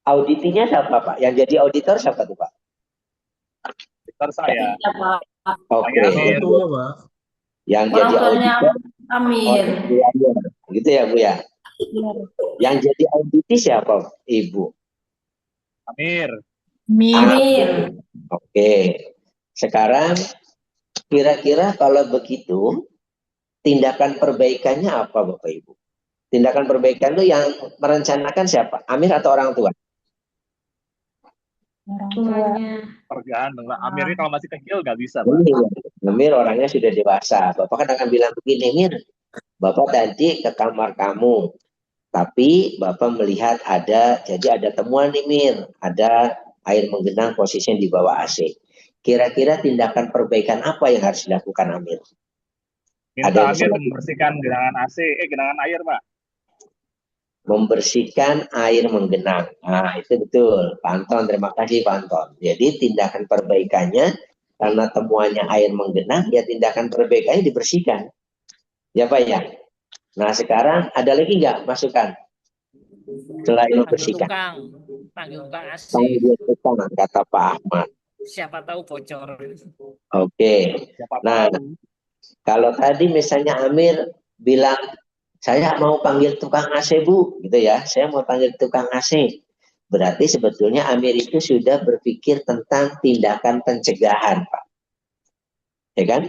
auditinya siapa Pak? Yang jadi auditor siapa tuh Pak? Auditor saya. Oke. Yang jadi auditor Amir. Gitu ya Bu ya. Yang jadi auditi siapa Ibu? Amir. Amir. Oke. Sekarang kira-kira kalau begitu tindakan perbaikannya apa Bapak Ibu? Tindakan perbaikan itu yang merencanakan siapa? Amir atau orang tua? Orang tuanya. Tergantung. Amir ini kalau masih kecil nggak bisa, Pak. Amir orangnya sudah dewasa. Bapak kan akan bilang begini, Mir, Bapak tadi ke kamar kamu, tapi Bapak melihat jadi ada temuan nih Mir, ada air menggenang posisinya di bawah AC. Kira-kira tindakan perbaikan apa yang harus dilakukan Amir? Minta Amir membersihkan genangan AC, genangan air, Pak. Membersihkan air menggenang. Nah, itu betul. Pak Anton, terima kasih Pak Anton. Jadi tindakan perbaikannya, karena temuannya air menggenang, ya tindakan perbaikannya dibersihkan. Ya Pak ya? Nah sekarang ada lagi nggak masukan? Selain membersihkan. Panggil tukang AC. Panggil tukang, kata Pak Ahmad. Siapa tahu bocor. Oke. Nah, kalau tadi misalnya Amir bilang Saya mau panggil tukang AC, Bu, gitu ya. Saya mau panggil tukang AC. Berarti sebetulnya Amir itu sudah berpikir tentang tindakan pencegahan, Pak. Ya kan?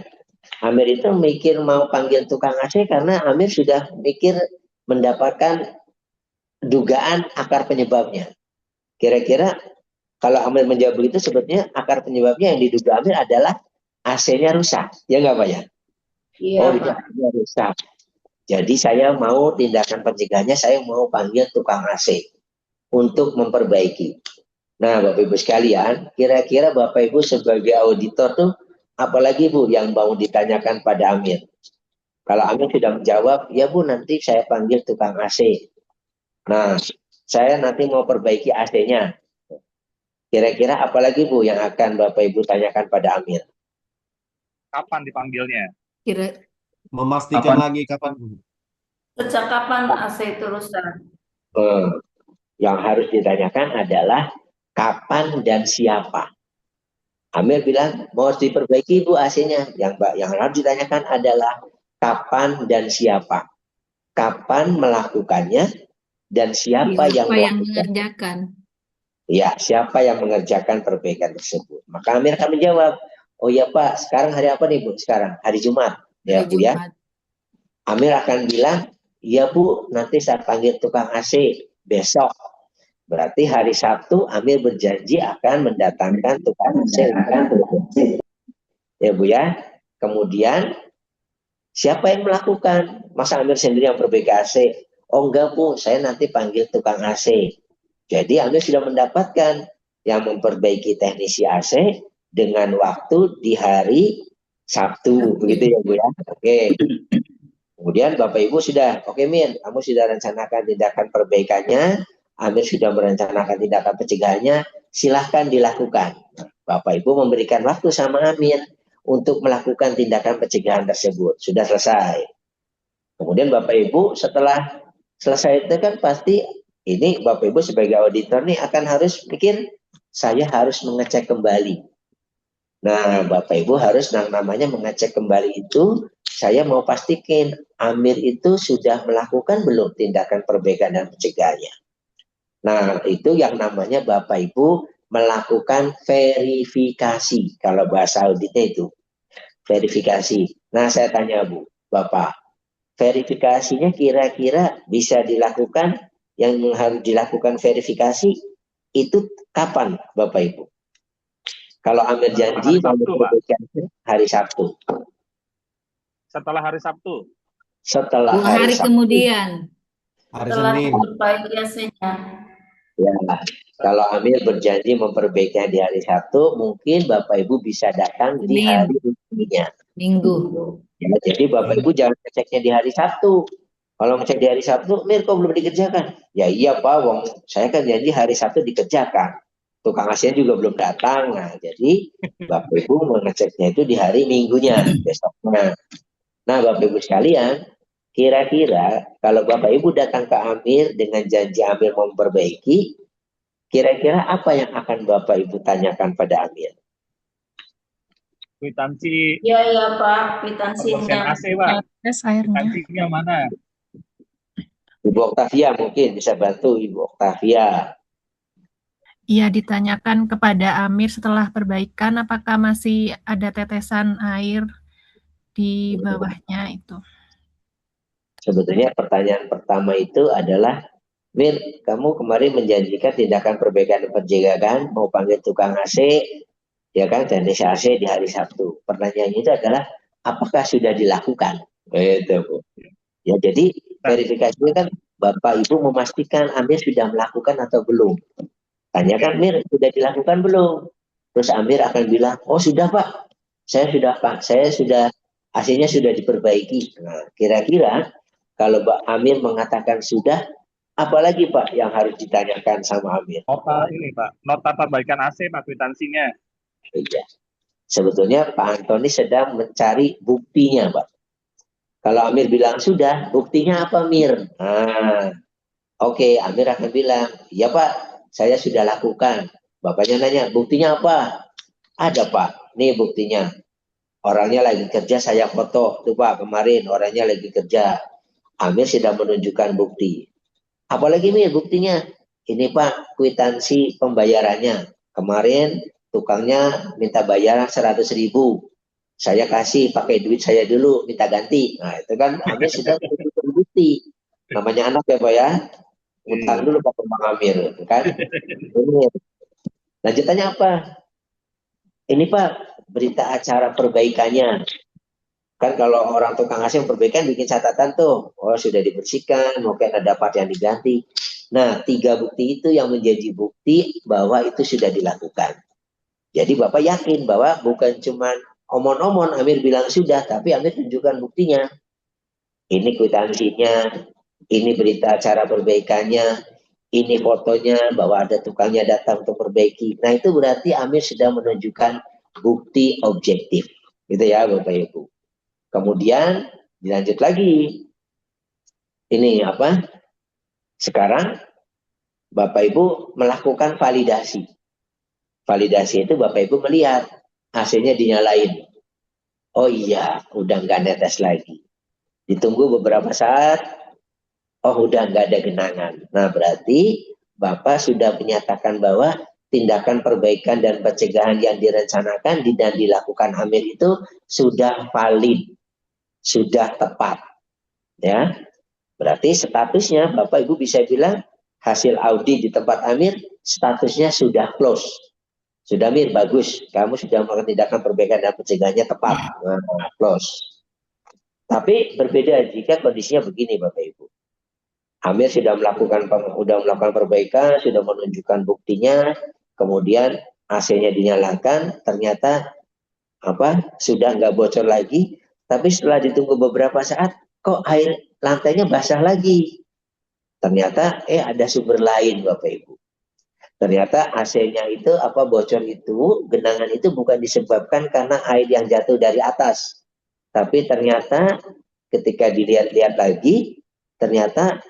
Amir itu mikir mau panggil tukang AC karena Amir sudah mikir mendapatkan dugaan akar penyebabnya. Kira-kira kalau Amir menjawab begitu, sebetulnya akar penyebabnya yang diduga Amir adalah AC-nya rusak. Ya nggak, Pak ya? Iya, Oh, Pak. itu AC-nya rusak. Jadi saya mau tindakan pencegahannya, saya mau panggil tukang AC untuk memperbaiki. Nah, Bapak Ibu sekalian, kira-kira Bapak Ibu sebagai auditor tuh, apalagi Bu yang mau ditanyakan pada Amir? Kalau Amir sudah menjawab, ya Bu nanti saya panggil tukang AC. Nah, saya nanti mau perbaiki AC-nya. Kira-kira apalagi Bu yang akan Bapak Ibu tanyakan pada Amir? Kapan dipanggilnya? Kira Memastikan lagi kapan. sejak kapan AC itu rusak? Yang harus ditanyakan adalah kapan dan siapa. Amir bilang mau diperbaiki Bu AC-nya. Yang harus ditanyakan adalah kapan dan siapa. Kapan melakukannya dan siapa yang mengerjakan? Ya, siapa yang mengerjakan perbaikan tersebut. Maka Amir akan menjawab, oh ya Pak, sekarang hari apa nih Bu? Sekarang hari Jumat. Ya Bu ya. Amir akan bilang, iya Bu, nanti saya panggil tukang AC besok. Berarti hari Sabtu Amir berjanji akan mendatangkan tukang AC. Ya Bu ya. Kemudian siapa yang melakukan? Masa Amir sendiri yang perbaiki AC? Oh enggak Bu, saya nanti panggil tukang AC. Jadi Amir sudah mendapatkan yang memperbaiki teknisi AC dengan waktu di hari Sabtu. Begitu ya Bu ya. Oke. Kemudian Bapak Ibu sudah, oke Mir, kamu sudah rencanakan tindakan perbaikannya, Amir sudah merencanakan tindakan pencegahannya, silahkan dilakukan. Bapak Ibu memberikan waktu sama Amir untuk melakukan tindakan pencegahan tersebut. Sudah selesai. Kemudian Bapak Ibu setelah selesai itu kan pasti ini Bapak Ibu sebagai auditor nih akan harus pikir, saya harus mengecek kembali. Nah, Bapak Ibu harus namanya mengecek kembali itu, saya mau pastikan Amir itu sudah melakukan belum tindakan perbaikan dan pencegahannya. Nah, itu yang namanya Bapak Ibu melakukan verifikasi. Kalau bahasa auditnya itu, verifikasi. Nah, saya tanya Bu, Bapak, verifikasinya kira-kira bisa dilakukan, yang harus dilakukan verifikasi itu kapan Bapak Ibu? Kalau Amir janji hari Sabtu. Setelah hari Sabtu. Setelah hari Sabtu. kemudian. Hari Setelah Senin. memperbaiki AC-nya. Ya, kalau Amir berjanji memperbaikinya di hari Sabtu, mungkin Bapak Ibu bisa datang di hari Minggu. Ya, jadi Bapak Ibu jangan ngeceknya di hari Sabtu. Kalau ngecek di hari Sabtu, Mir kok belum dikerjakan? Ya iya Pak, wong saya kan janji hari Sabtu dikerjakan. Tukang AC juga belum datang. Nah, jadi Bapak Ibu mengeceknya itu di hari Minggunya, besoknya. Nah, Bapak Ibu sekalian, kira-kira kalau Bapak Ibu datang ke Amir dengan janji Amir memperbaiki, kira-kira apa yang akan Bapak Ibu tanyakan pada Amir? Kwitansi. Iya Pak, kwitansinya. AC Pak. Kwitansinya mana? Ibu Oktavia mungkin bisa bantu Ibu Oktavia. Iya, ditanyakan kepada Amir setelah perbaikan apakah masih ada tetesan air di bawahnya itu. Sebetulnya pertanyaan pertama itu adalah, Mir, kamu kemarin menjanjikan tindakan perbaikan dan pencegahan mau panggil tukang AC, ya kan, teknisi AC di hari Sabtu. Pertanyaannya itu adalah, apakah sudah dilakukan? Itu Bu. Ya, jadi verifikasinya kan Bapak Ibu memastikan Amir sudah melakukan atau belum. Tanyakan, Mir, sudah dilakukan belum? Terus Amir akan bilang, oh sudah Pak, saya sudah AC-nya sudah diperbaiki. Nah, kira-kira kalau Pak Amir mengatakan sudah, apalagi Pak yang harus ditanyakan sama Amir? Nota ini Pak, nota perbaikan AC Pak, kwitansinya. Iya. Sebetulnya Pak Antoni sedang mencari buktinya Pak. Kalau Amir bilang sudah, buktinya apa Mir? Nah, oke, Amir akan bilang, iya Pak, saya sudah lakukan. Bapaknya nanya, buktinya apa? Ada Pak, nih buktinya. Orangnya lagi kerja, saya foto. Tuh Pak, kemarin orangnya lagi kerja. Amir sudah menunjukkan bukti. Apalagi Mir buktinya? Ini Pak, kwitansi pembayarannya. Kemarin tukangnya minta bayaran 100.000. Saya kasih pakai duit saya dulu, minta ganti. Nah itu kan Amir sudah menunjukkan bukti. Namanya anak ya Pak ya. Utang dulu Pak Bang Amir. Kan? Ini. Lanjutannya apa? Ini Pak, berita acara perbaikannya. Kan kalau orang tukang AC perbaikan bikin catatan tuh, oh sudah dibersihkan, mungkin ada part yang diganti. Nah, 3 bukti itu yang menjadi bukti bahwa itu sudah dilakukan. Jadi Bapak yakin bahwa bukan cuma omon-omon Amir bilang sudah, tapi Amir tunjukkan buktinya. Ini kwitansinya, ini berita acara perbaikannya, ini fotonya bahwa ada tukangnya datang untuk perbaiki. Nah, itu berarti Amir sudah menunjukkan bukti objektif. Gitu ya Bapak Ibu. Kemudian dilanjut lagi. Ini apa? Sekarang Bapak Ibu melakukan validasi. Validasi itu Bapak Ibu melihat hasilnya dinyalain. Oh iya, udah nggak netes lagi. Ditunggu beberapa saat, oh udah nggak ada genangan. Nah berarti Bapak sudah menyatakan bahwa tindakan perbaikan dan pencegahan yang direncanakan dan dilakukan Amir itu sudah valid. Sudah tepat, ya. Berarti statusnya Bapak Ibu bisa bilang hasil audit di tempat Amir statusnya sudah close. Sudah Amir, bagus. Kamu sudah melakukan tindakan perbaikan dan pencegahannya tepat. Nah, close. Tapi berbeda jika kondisinya begini Bapak Ibu. Amir sudah melakukan perbaikan, sudah menunjukkan buktinya, kemudian AC-nya dinyalakan, ternyata sudah nggak bocor lagi. Tapi setelah ditunggu beberapa saat, kok air lantainya basah lagi. Ternyata ada sumber lain Bapak Ibu. Ternyata AC-nya itu bocor itu, genangan itu bukan disebabkan karena air yang jatuh dari atas. Tapi ternyata ketika dilihat-lihat lagi, ternyata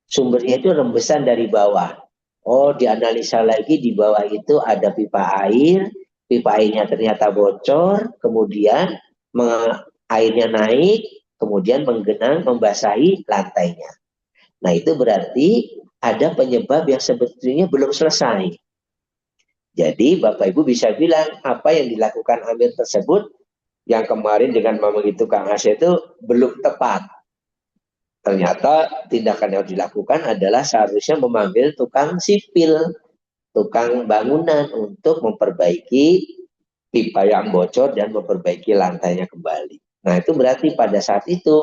sumbernya itu rembesan dari bawah. Oh, dianalisa lagi di bawah itu ada pipa airnya ternyata bocor, kemudian airnya naik, kemudian menggenang, membasahi lantainya. Nah, itu berarti ada penyebab yang sebetulnya belum selesai. Jadi, Bapak Ibu bisa bilang apa yang dilakukan Amir tersebut, yang kemarin dengan memanggil tukang AC itu belum tepat. Ternyata tindakan yang dilakukan adalah seharusnya memanggil tukang sipil, tukang bangunan untuk memperbaiki pipa yang bocor dan memperbaiki lantainya kembali. Nah itu berarti pada saat itu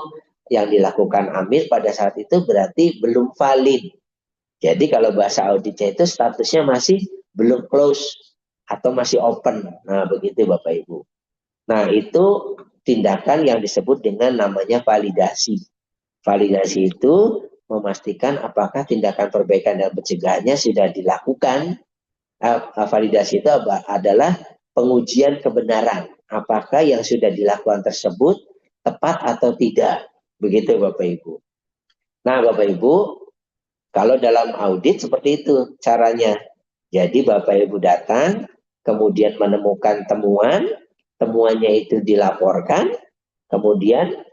yang dilakukan Amir pada saat itu berarti belum valid. Jadi kalau bahasa auditnya itu statusnya masih belum close atau masih open. Nah begitu Bapak Ibu. Nah itu tindakan yang disebut dengan namanya validasi. Validasi itu memastikan apakah tindakan perbaikan dan pencegahannya sudah dilakukan. Validasi itu adalah pengujian kebenaran. Apakah yang sudah dilakukan tersebut tepat atau tidak. Begitu Bapak Ibu. Nah Bapak Ibu, kalau dalam audit seperti itu caranya. Jadi Bapak Ibu datang, kemudian menemukan temuannya itu dilaporkan, kemudian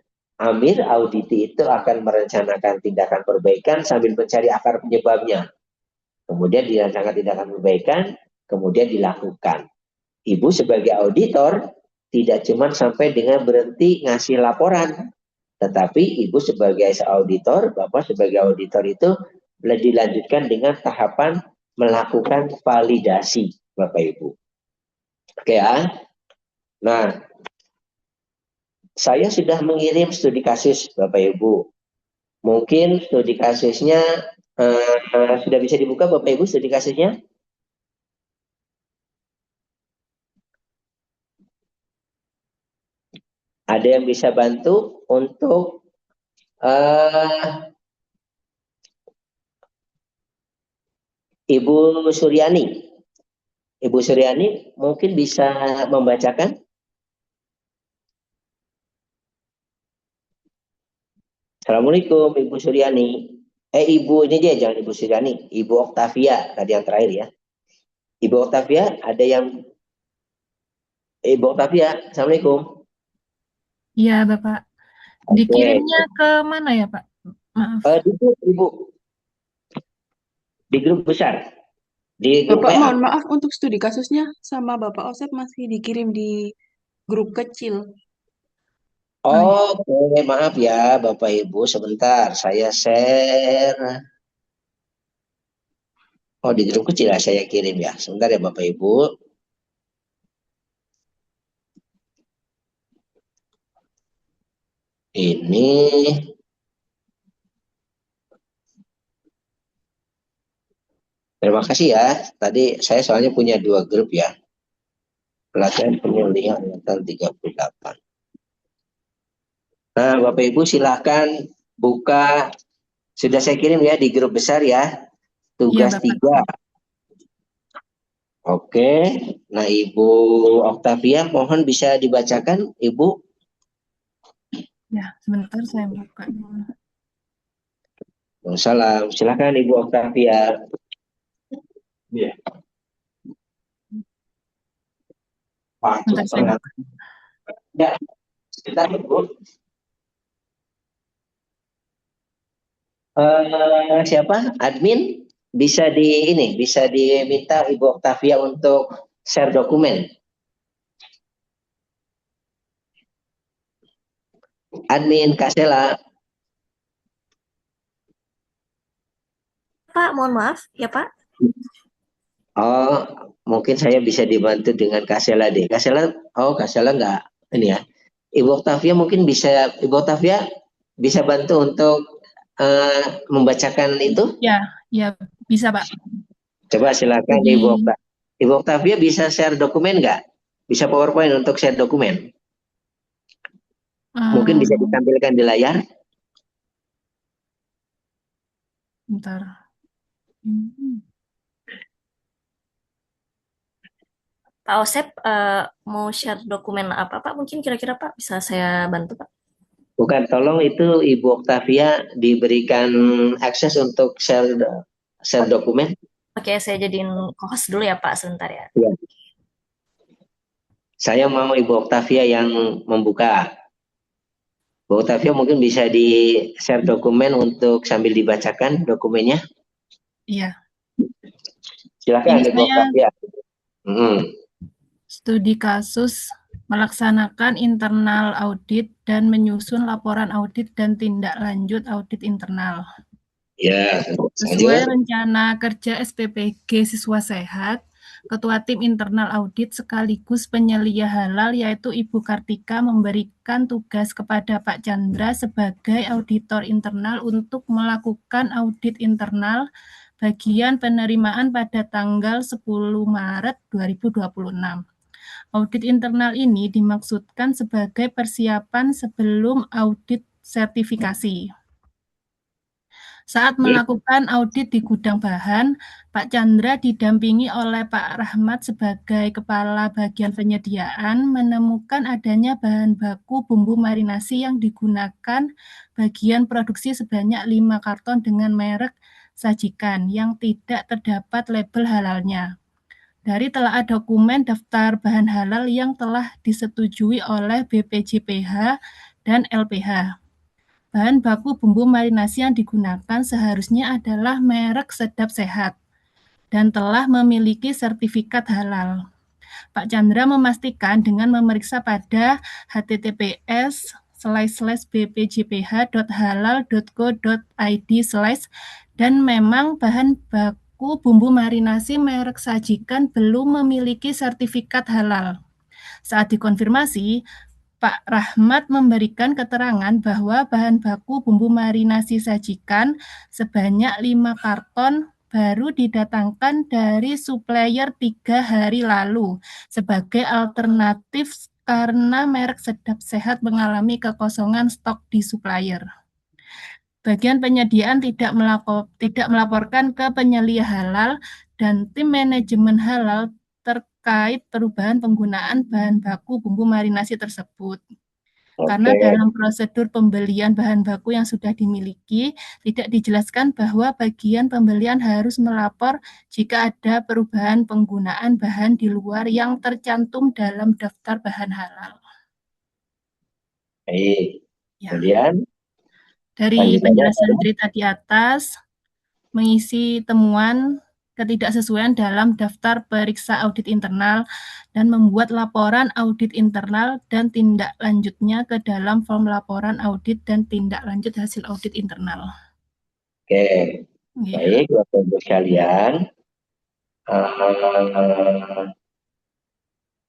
Amir auditi itu akan merencanakan tindakan perbaikan sambil mencari akar penyebabnya. Kemudian direncanakan tindakan perbaikan, kemudian dilakukan. Ibu sebagai auditor tidak cuma sampai dengan berhenti ngasih laporan, tetapi Ibu sebagai auditor, Bapak sebagai auditor itu dilanjutkan dengan tahapan melakukan validasi, Bapak Ibu. Oke ya. Nah, saya sudah mengirim studi kasus, Bapak Ibu. Mungkin studi kasusnya sudah bisa dibuka, Bapak Ibu, studi kasusnya? Ada yang bisa bantu untuk Ibu Suryani? Ibu Suryani mungkin bisa membacakan? Assalamualaikum Ibu Suryani. Ibu ini dia, jangan Ibu Suryani. Ibu Oktavia tadi yang terakhir ya. Ibu Oktavia, ada yang Ibu Oktavia, Assalamualaikum. Iya, Bapak. Oke. Dikirimnya ke mana ya, Pak? Maaf. Di grup, Ibu. Di grup besar. Di grup Bapak, WA. mohon maaf untuk studi kasusnya sama Bapak Osep masih dikirim di grup kecil. Oke, maaf ya Bapak Ibu, sebentar saya share. Oh, di grup kecil ya saya kirim ya. Sebentar ya Bapak Ibu. Ini terima kasih ya. Tadi saya soalnya punya 2 grup ya. Pelatihan penyuluhan angkatan 38. Nah, Bapak Ibu silahkan buka. Sudah saya kirim ya di grup besar ya. Tugas Iya, Bapak. 3. Oke. Nah, Ibu Octavia mohon bisa dibacakan, Ibu. Ya, sebentar saya buka dulu. Salam. Silakan Ibu Octavia. Iya. Sebentar saya buka. Ya, sebentar Ibu. Siapa? Admin bisa bisa diminta Ibu Octavia untuk share dokumen. Admin Kak Sela. Pak, mohon maaf ya Pak. Oh, mungkin saya bisa dibantu dengan Kak Sela deh. Kak Sela nggak ini ya. Ibu Octavia mungkin bisa, Ibu Octavia bisa bantu untuk membacakan itu? Ya, bisa Pak. Coba silakan Jadi, Ibu Octavia. Ibu Octavia bisa share dokumen nggak? Bisa PowerPoint untuk share dokumen? Mungkin bisa ditampilkan di layar? Bentar. Pak Osep mau share dokumen apa Pak? Mungkin kira-kira Pak bisa saya bantu Pak? Bukan, tolong itu Ibu Octavia diberikan akses untuk share dokumen. Oke, saya jadiin host dulu ya Pak, sebentar ya. Ya. Saya mau Ibu Octavia yang membuka. Bu Octavia mungkin bisa di-share dokumen untuk sambil dibacakan dokumennya. Iya. Silakan Ibu Octavia. Studi kasus melaksanakan internal audit dan menyusun laporan audit dan tindak lanjut audit internal. Ya, sesuai rencana kerja SPPG Siswa Sehat, Ketua Tim Internal Audit sekaligus penyelia halal yaitu Ibu Kartika memberikan tugas kepada Pak Chandra sebagai auditor internal untuk melakukan audit internal bagian penerimaan pada tanggal 10 Maret 2026. Audit internal ini dimaksudkan sebagai persiapan sebelum audit sertifikasi. Saat melakukan audit di gudang bahan, Pak Chandra didampingi oleh Pak Rahmat sebagai Kepala Bagian Penyediaan menemukan adanya bahan baku bumbu marinasi yang digunakan bagian produksi sebanyak 5 karton dengan merek sajikan yang tidak terdapat label halalnya. Dari telaah dokumen daftar bahan halal yang telah disetujui oleh BPJPH dan LPH. Bahan baku bumbu marinasi yang digunakan seharusnya adalah merek Sedap Sehat dan telah memiliki sertifikat halal. Pak Chandra memastikan dengan memeriksa pada https://bpjph.halal.co.id/ dan memang bahan baku bumbu marinasi merek sajikan belum memiliki sertifikat halal. Saat dikonfirmasi, Pak Rahmat memberikan keterangan bahwa bahan baku bumbu marinasi sajikan sebanyak 5 karton baru didatangkan dari supplier 3 hari lalu sebagai alternatif karena merek Sedap Sehat mengalami kekosongan stok di supplier. Bagian penyediaan tidak melaporkan ke penyelia halal dan tim manajemen halal terkait perubahan penggunaan bahan baku bumbu marinasi tersebut. Karena dalam prosedur pembelian bahan baku yang sudah dimiliki, tidak dijelaskan bahwa bagian pembelian harus melapor jika ada perubahan penggunaan bahan di luar yang tercantum dalam daftar bahan halal. Baik. Ya. Kemudian Dari lanjutannya penjelasan adalah berita di atas, mengisi temuan ketidaksesuaian dalam daftar periksa audit internal dan membuat laporan audit internal dan tindak lanjutnya ke dalam form laporan audit dan tindak lanjut hasil audit internal. oke. Ya. Baik, Bapak Ibu sekalian. Eh,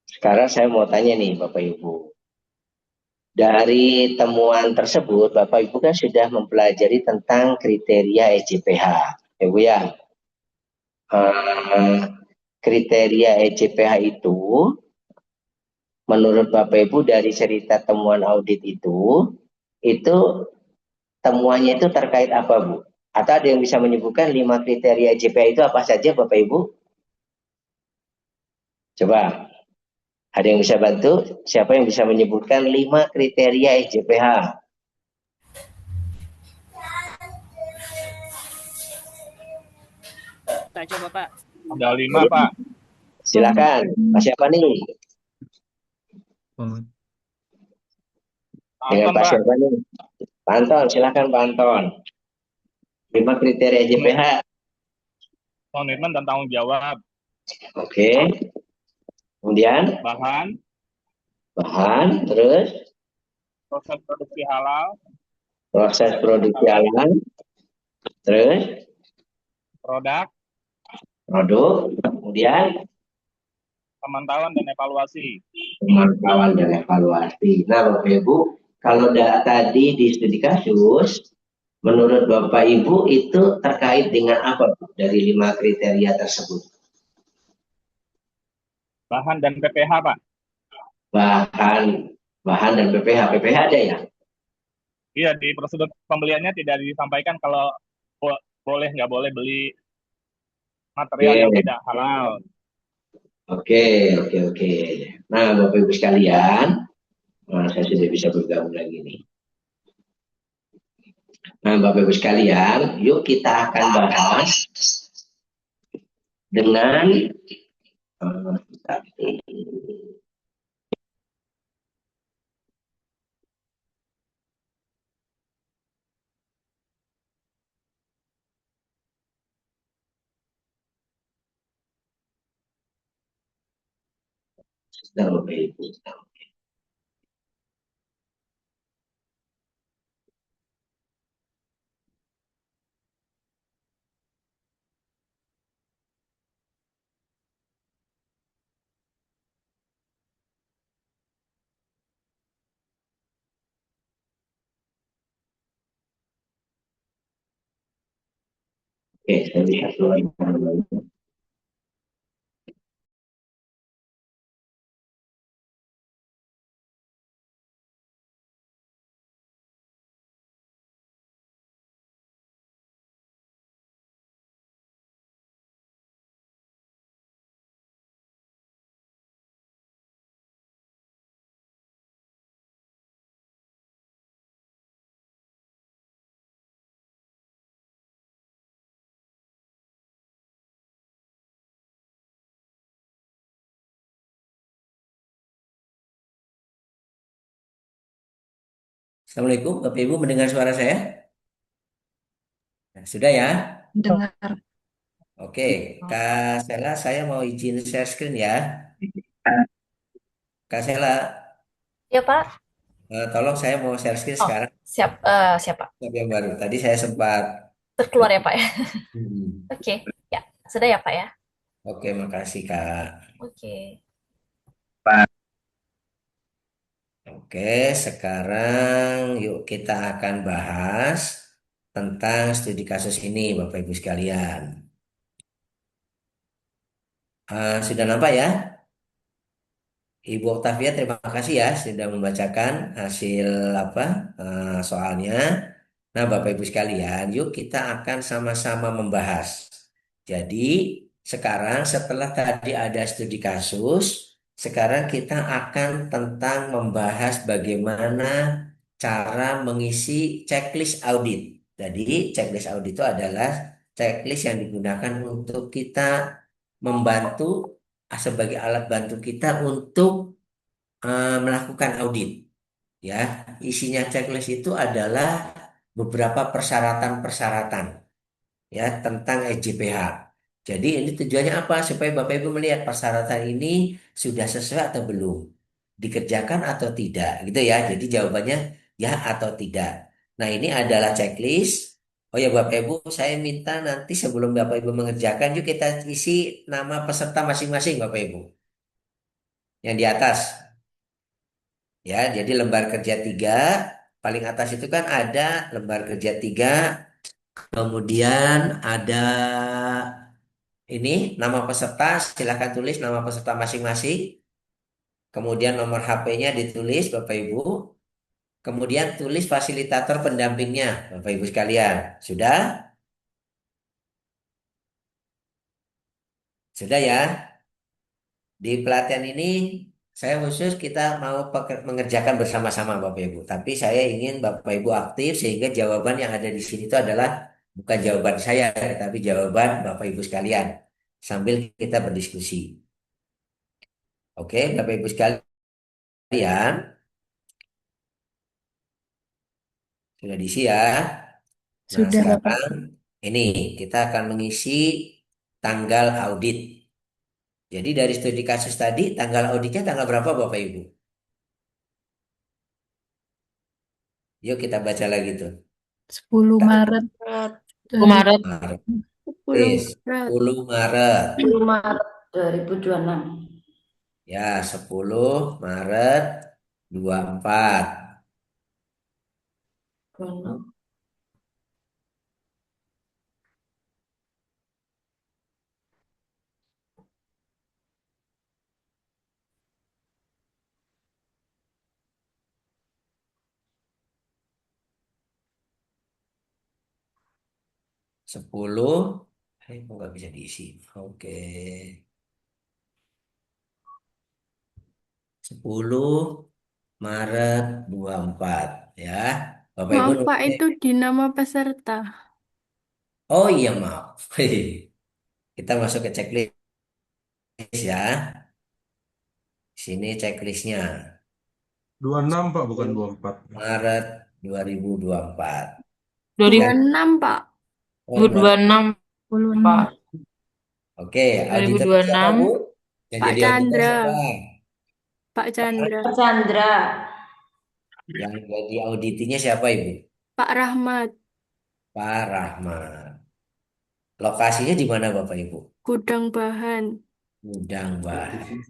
sekarang saya mau tanya nih Bapak Ibu. Dari temuan tersebut, Bapak Ibu kan sudah mempelajari tentang kriteria EJPH. Ya Bu ya. Eh, kriteria EJPH itu, menurut Bapak Ibu dari cerita temuan audit itu temuannya itu terkait apa Bu? Atau ada yang bisa menyebutkan 5 kriteria EJPH itu apa saja Bapak Ibu? Coba. Ada yang bisa bantu? Siapa yang bisa menyebutkan 5 kriteria EJPH? Tak coba Pak. Ada 5, Pak. Silakan. Pak siapa nih? Dengan Anton, Pak Pak. siapa nih? Pak Anton, silakan Pak Anton. 5 kriteria EJPH. Komitmen dan tanggung jawab. Oke. Kemudian bahan, terus Proses produksi halal. proses produksi halal, terus Produk. kemudian Pemantauan dan evaluasi. pemantauan dan evaluasi. Nah, Bapak Ibu, kalau tadi di studi kasus, menurut Bapak Ibu itu terkait dengan apa Bu, dari 5 kriteria tersebut? Bahan dan PPH, Pak. Bahan dan PPH ada ya? Iya, di prosedur pembeliannya tidak disampaikan kalau boleh nggak boleh beli material yang tidak halal. Oke. Nah, Bapak Ibu sekalian, saya sudah bisa bergabung lagi nih. Nah, Bapak Ibu sekalian, yuk kita akan bahas dengan Bapak Ibu. Oke, saya lihat dulu. Assalamualaikum, Bapak Ibu mendengar suara saya? Nah, sudah ya? Dengar. Oke, Kak Sela, saya mau izin share screen ya. Kak Sela, Ya Pak. tolong saya mau share screen Oh, sekarang. siapa? Yang baru. Tadi saya sempat. Terkeluar ya Pak ya. Hmm. Oke, ya sudah ya Pak ya. Oke, makasih Kak. Oke. Oke, sekarang yuk kita akan bahas tentang studi kasus ini, Bapak Ibu sekalian. Sudah nampak ya? Ibu Octavia, terima kasih ya sudah membacakan hasil soalnya. Nah, Bapak Ibu sekalian, yuk kita akan sama-sama membahas. Jadi, sekarang setelah tadi ada studi kasus, sekarang kita akan tentang membahas bagaimana cara mengisi checklist audit. Jadi, checklist audit itu adalah checklist yang digunakan untuk kita membantu sebagai alat bantu kita untuk melakukan audit. Ya, isinya checklist itu adalah beberapa persyaratan-persyaratan ya tentang SJPH. Jadi ini tujuannya apa? Supaya Bapak Ibu melihat persyaratan ini sudah sesuai atau belum, dikerjakan atau tidak, gitu ya. Jadi jawabannya ya atau tidak. Nah, ini adalah checklist. Oh ya Bapak Ibu, saya minta nanti sebelum Bapak Ibu mengerjakan, yuk kita isi nama peserta masing-masing Bapak Ibu. Yang di atas, ya. Jadi lembar kerja 3, paling atas itu kan ada lembar kerja 3, kemudian ada ini nama peserta, silakan tulis nama peserta masing-masing. Kemudian nomor HP-nya ditulis Bapak Ibu. Kemudian tulis fasilitator pendampingnya Bapak Ibu sekalian. Sudah? Sudah ya? Di pelatihan ini saya khusus kita mau mengerjakan bersama-sama Bapak Ibu. Tapi saya ingin Bapak Ibu aktif sehingga jawaban yang ada di sini itu adalah bukan jawaban saya, tapi jawaban Bapak Ibu sekalian. Sambil kita berdiskusi. Oke, Bapak Ibu sekalian, sudah diisi ya. Nah, Sudah, Bapak. sekarang ini kita akan mengisi tanggal audit. Jadi dari studi kasus tadi, tanggal auditnya tanggal berapa Bapak Ibu? Yuk kita baca lagi tuh. 10 Maret Maret. Maret. 10 Yes, Maret. 10 Maret. 10 Maret 2026. Ya, 10 Maret 24. 26. 10. Kok nggak bisa diisi? Oke. 10 Maret 24. Ya. Bapak Ibu Maaf Pak, nulis. itu di nama peserta. Oh iya, maaf. Kita masuk ke checklist ya. Sini checklistnya. 26 Pak, bukan 24. Maret 2024. 26 Pak. Oh, 2026 Pak. Oke, auditor siapa 2026 Bu? Yang Pak jadi auditor Chandra. siapa? Pak Chandra. Pak Chandra. Yang jadi auditinya siapa Ibu? Pak Rahmat. Pak Rahmat. Lokasinya di mana Bapak Ibu? Gudang bahan. Gudang bahan.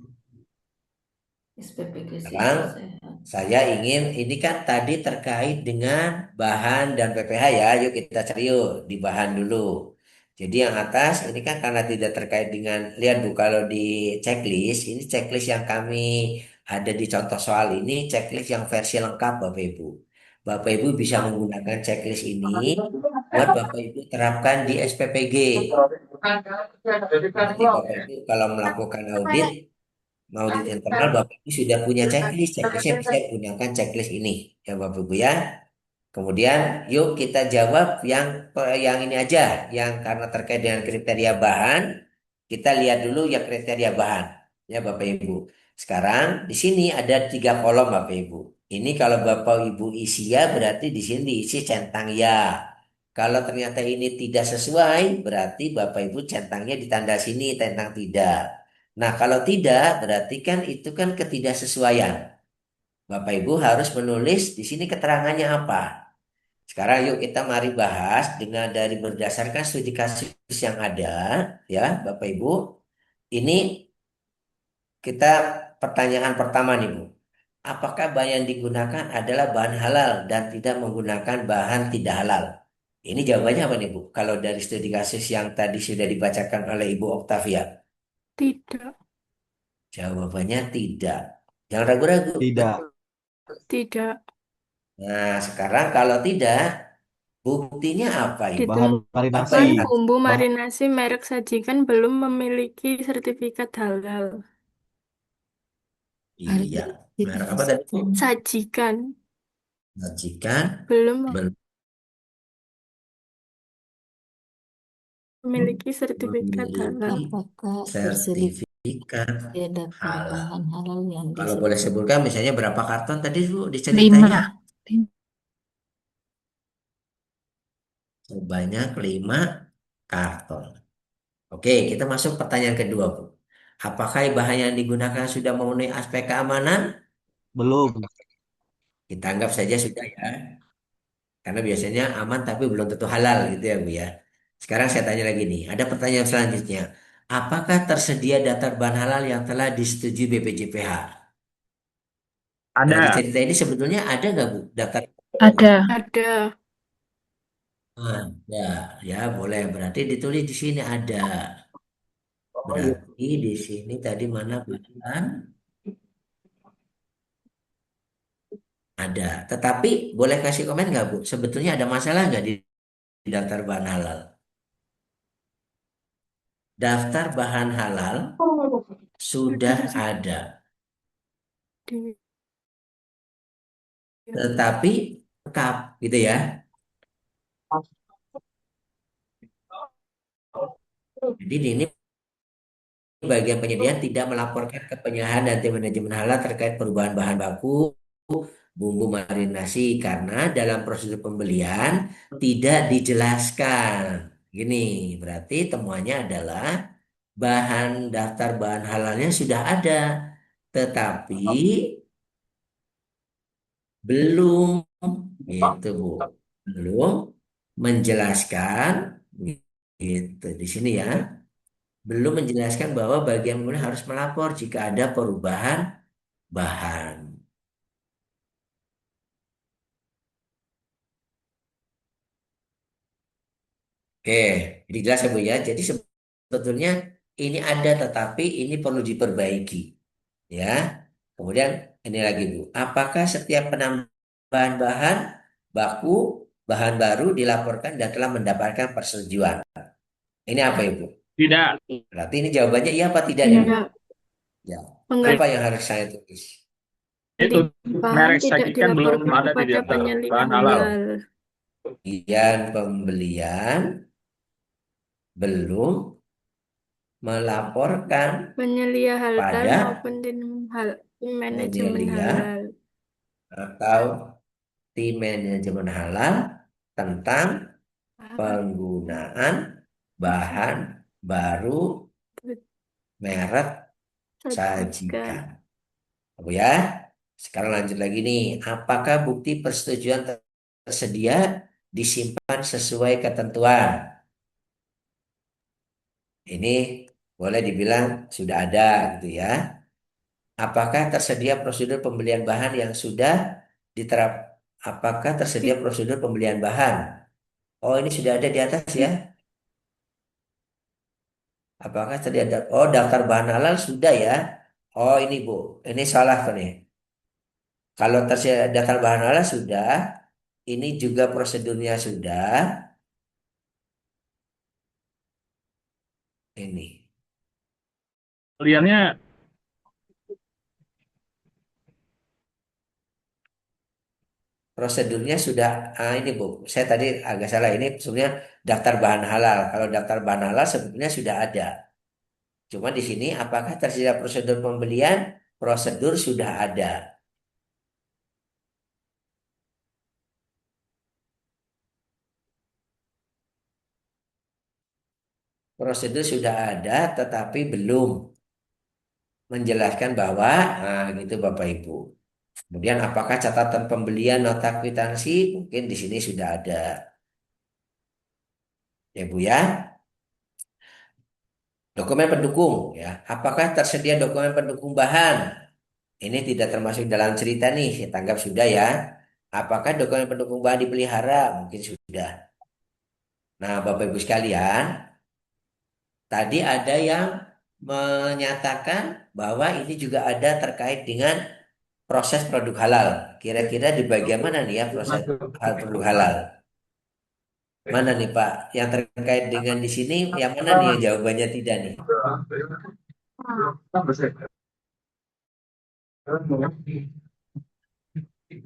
SPPG Sekarang Siswa Sehat. saya ingin, ini kan tadi terkait dengan bahan dan PPH ya. Yuk kita cari yuk di bahan dulu. Jadi yang atas ini kan karena tidak terkait dengan, lihat Bu, kalau di checklist, ini checklist yang kami ada di contoh soal ini, checklist yang versi lengkap Bapak Ibu. Bapak Ibu bisa menggunakan checklist ini buat Bapak Ibu terapkan di SPPG. Jadi Bapak Ibu kalau melakukan audit internal, Bapak Ibu sudah punya checklist, checklistnya bisa gunakan checklist ini ya Bapak Ibu ya. Kemudian yuk kita jawab yang ini aja, yang karena terkait dengan kriteria bahan, kita lihat dulu ya kriteria bahan ya Bapak Ibu. Sekarang di sini ada 3 kolom Bapak Ibu. Ini kalau Bapak Ibu isi ya, berarti di sini diisi centang ya. Kalau ternyata ini tidak sesuai, berarti Bapak Ibu centangnya ditanda sini, centang tidak. Nah, kalau tidak, berarti kan itu kan ketidaksesuaian. Bapak Ibu harus menulis di sini keterangannya apa. Sekarang yuk kita mari bahas dengan dari berdasarkan studi kasus yang ada, ya Bapak Ibu. Ini kita pertanyaan pertama nih Bu. Apakah bahan yang digunakan adalah bahan halal dan tidak menggunakan bahan tidak halal? Ini jawabannya apa nih Bu? Kalau dari studi kasus yang tadi sudah dibacakan oleh Ibu Octavia. Tidak. Jawabannya tidak. Jangan ragu-ragu. Tidak. Tidak. Nah, sekarang kalau tidak, buktinya apa Ibu? Bahan Apa marinasi. Ditemukan yang bumbu marinasi merek sajikan belum memiliki sertifikat halal. iya. Merek apa tadi Bu? Sajikan Sajikan belum belum memiliki sertifikat halal. memiliki sertifikat sertifikat Ya, daftar halal. bahan halal yang Kalau boleh disebut. sebutkan misalnya berapa karton tadi Bu 5. diceritanya? Sebanyak 5 karton. Oke, kita masuk pertanyaan kedua, Bu. Apakah bahan yang digunakan sudah memenuhi aspek keamanan? Belum. Kita anggap saja sudah ya. Karena biasanya aman tapi belum tentu halal gitu ya, Bu ya. Sekarang saya tanya lagi nih, ada pertanyaan selanjutnya. Apakah tersedia daftar bahan halal yang telah disetujui BPJPH? Dari Ada. cerita ini sebetulnya ada nggak Bu daftar? Ada. Ada. Ada, ya boleh. Berarti ditulis di sini ada. Berarti di sini tadi mana bahan? Ada. Tetapi boleh kasih komen nggak Bu? Sebetulnya ada masalah nggak di daftar bahan halal? Daftar bahan halal sudah ada, Di- tetapi lengkap gitu ya. Jadi ini bagian penyediaan tidak melaporkan ke penyerahan dan tim manajemen halal terkait perubahan bahan baku bumbu marinasi karena dalam prosedur pembelian tidak dijelaskan. Gini, berarti temuannya adalah bahan daftar bahan halalnya sudah ada, tetapi belum gitu Bu, belum menjelaskan gitu di sini ya, belum menjelaskan bahwa bagian pembeli harus melapor jika ada perubahan bahan. Oke, jadi jelas ya Bu ya. Jadi sebetulnya ini ada tetapi ini perlu diperbaiki ya. Kemudian ini lagi Bu, apakah setiap penambahan bahan baku bahan baru dilaporkan dan telah mendapatkan persetujuan? Ini apa Ibu? Tidak. Berarti ini jawabannya iya apa tidak nih Bu? Tidak. Ya. Enggak. Apa yang harus saya tulis? Itu Bahan merek tidak sajikan belum dilaporkan ada di kepada daftar penyelia bahan halal. halal. Bagian pembelian belum melaporkan Penyelia halal pada maupun tim manajemen penyelia halal. atau tim manajemen halal tentang penggunaan bahan baru merek Sajikan. sajikan. Oh ya, sekarang lanjut lagi nih. Apakah bukti persetujuan tersedia disimpan sesuai ketentuan? Ini boleh dibilang sudah ada gitu ya. Apakah tersedia prosedur pembelian bahan yang sudah diterap? Apakah tersedia prosedur pembelian bahan? Oh, ini sudah ada di atas ya. Apakah tersedia? Oh, daftar bahan halal sudah ya. Oh, ini Bu. Ini salah tuh nih. Kalau tersedia daftar bahan halal sudah, ini juga prosedurnya sudah. Ini Kaliannya prosedurnya sudah. Ini Bu. Saya tadi agak salah. Ini sebenarnya daftar bahan halal. Kalau daftar bahan halal sebetulnya sudah ada. Cuma di sini apakah tersedia prosedur pembelian? Prosedur sudah ada. Prosedur sudah ada tetapi belum menjelaskan bahwa gitu Bapak Ibu. Kemudian apakah catatan pembelian nota kwitansi? Mungkin di sini sudah ada. Ya Bu ya. Dokumen pendukung ya. Apakah tersedia dokumen pendukung bahan? Ini tidak termasuk dalam cerita nih, saya tanggap sudah ya. Apakah dokumen pendukung bahan dipelihara? Mungkin sudah. Nah, Bapak Ibu sekalian, tadi ada yang menyatakan bahwa ini juga ada terkait dengan proses produk halal. Kira-kira di bagian mana nih ya proses produk halal? Mana nih Pak? Yang terkait dengan di sini, yang mana nih yang jawabannya tidak nih?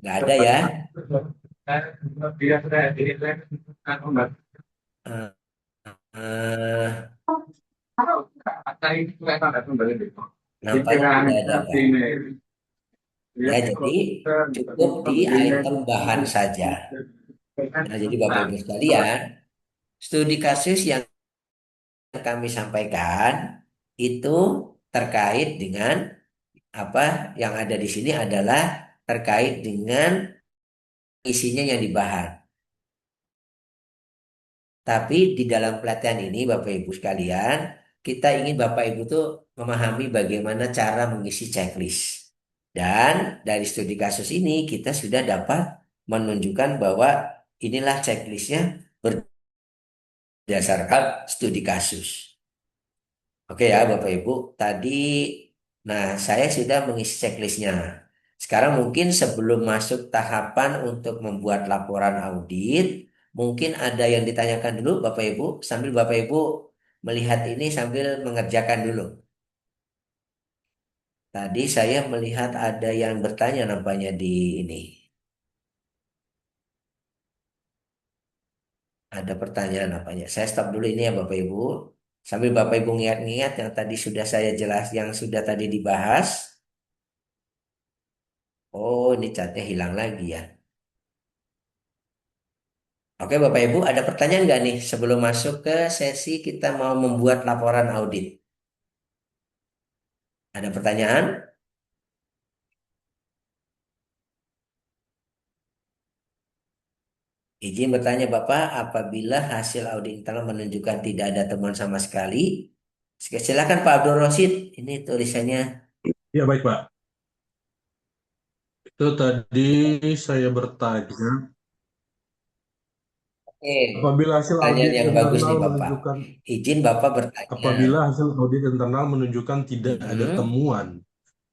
Nggak ada ya? Eh, eh, Nampaknya tidak ada, Pak. Ya, jadi cukup di item bahan saja. Nah, jadi Bapak Ibu sekalian, studi kasus yang kami sampaikan itu terkait dengan apa yang ada di sini adalah terkait dengan isinya yang dibahas. Tapi di dalam pelatihan ini, Bapak Ibu sekalian, kita ingin Bapak Ibu tuh memahami bagaimana cara mengisi checklist. Dan dari studi kasus ini kita sudah dapat menunjukkan bahwa inilah checklistnya berdasarkan studi kasus. Oke ya Bapak Ibu, tadi saya sudah mengisi checklistnya. Sekarang mungkin sebelum masuk tahapan untuk membuat laporan audit, mungkin ada yang ditanyakan dulu Bapak Ibu, sambil Bapak Ibu melihat ini sambil mengerjakan dulu. Tadi saya melihat ada yang bertanya nampaknya di ini. Ada pertanyaan nampaknya. Saya stop dulu ini ya Bapak Ibu. Sambil Bapak Ibu ngingat-ngingat yang tadi sudah saya jelas, yang sudah tadi dibahas. Oh, ini catnya hilang lagi ya. Oke, Bapak Ibu, ada pertanyaan nggak nih sebelum masuk ke sesi kita mau membuat laporan audit? Ada pertanyaan? Izin bertanya Bapak, apabila hasil audit internal menunjukkan tidak ada temuan sama sekali, silakan Pak Abdul Rosid, ini tulisannya. Ya baik Pak. Itu tadi saya bertanya, Oke, apabila hasil pertanyaan audit yang bagus internal nih Bapak. menunjukkan Izin Bapak bertanya. apabila hasil audit internal menunjukkan tidak ada temuan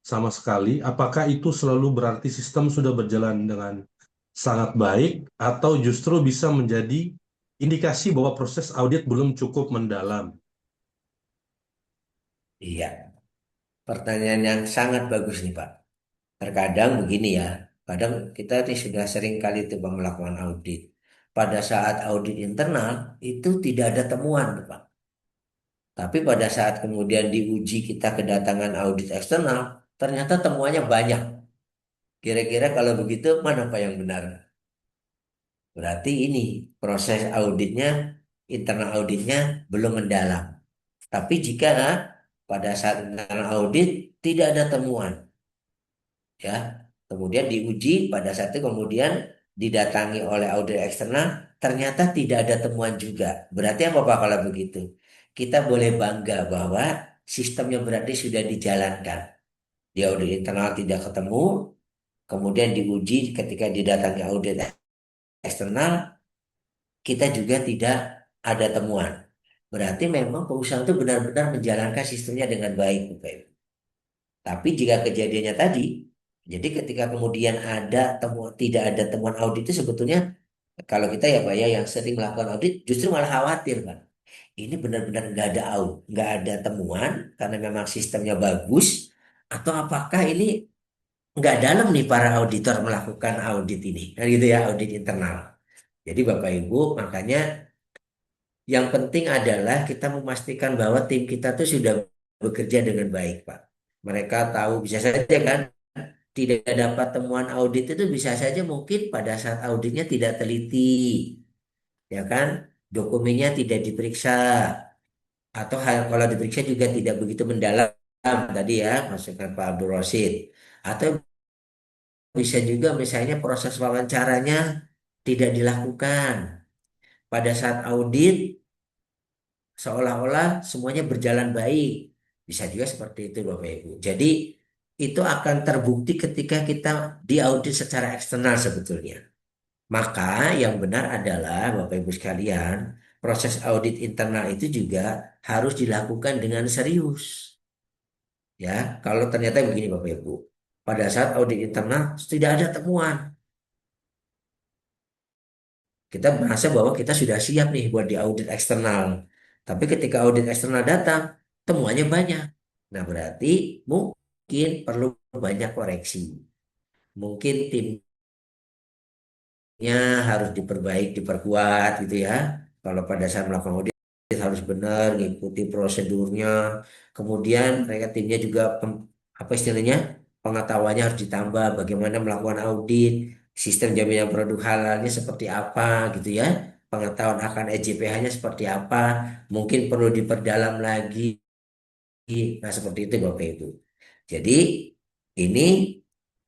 sama sekali, apakah itu selalu berarti sistem sudah berjalan dengan sangat baik atau justru bisa menjadi indikasi bahwa proses audit belum cukup mendalam? Iya, pertanyaan yang sangat bagus nih Pak. Terkadang begini ya, kadang kita nih sudah sering kali tuh Bang melakukan audit. Pada saat audit internal itu tidak ada temuan Pak. Tapi pada saat kemudian diuji kita kedatangan audit eksternal, ternyata temuannya banyak. Kira-kira kalau begitu mana Pak yang benar? Berarti ini proses auditnya, internal auditnya belum mendalam. Tapi jika pada saat internal audit tidak ada temuan, ya, kemudian diuji pada saat itu kemudian didatangi oleh audit eksternal, ternyata tidak ada temuan juga. Berarti apa Pak kalau begitu? Kita boleh bangga bahwa sistemnya berarti sudah dijalankan. Di audit internal tidak ketemu, kemudian diuji ketika didatangi audit eksternal, kita juga tidak ada temuan. Berarti memang perusahaan itu benar-benar menjalankan sistemnya dengan baik, Bapak Ibu. Tapi jika kejadiannya tadi, jadi ketika kemudian ada temuan, tidak ada temuan audit itu sebetulnya kalau kita ya Pak ya yang sering melakukan audit justru malah khawatir Pak. Ini benar-benar nggak ada nggak ada temuan karena memang sistemnya bagus atau apakah ini nggak dalam nih para auditor melakukan audit ini, kan gitu ya audit internal. Jadi Bapak Ibu makanya yang penting adalah kita memastikan bahwa tim kita tuh sudah bekerja dengan baik Pak. Mereka tahu bisa saja kan tidak dapat temuan audit itu bisa saja mungkin pada saat auditnya tidak teliti, ya kan? Dokumennya tidak diperiksa atau kalau diperiksa juga tidak begitu mendalam tadi ya, masukan Pak Abdul Rosid. Atau bisa juga misalnya proses wawancaranya tidak dilakukan. Pada saat audit seolah-olah semuanya berjalan baik. Bisa juga seperti itu Bapak Ibu. Jadi itu akan terbukti ketika kita diaudit secara eksternal sebetulnya. Maka yang benar adalah Bapak Ibu sekalian, proses audit internal itu juga harus dilakukan dengan serius. Ya, kalau ternyata begini Bapak Ibu, pada saat audit internal tidak ada temuan. Kita merasa bahwa kita sudah siap nih buat di audit eksternal. Tapi ketika audit eksternal datang, temuannya banyak. Nah, berarti mungkin perlu banyak koreksi. Mungkin timnya harus diperbaiki, diperkuat gitu ya. Kalau pada saat melakukan audit harus benar, ngikuti prosedurnya. Kemudian mereka timnya juga apa istilahnya pengetahuannya harus ditambah, bagaimana melakukan audit, sistem jaminan produk halalnya seperti apa gitu ya. Pengetahuan akan EJPH-nya seperti apa, mungkin perlu diperdalam lagi. Nah, seperti itu Bapak Ibu. Jadi ini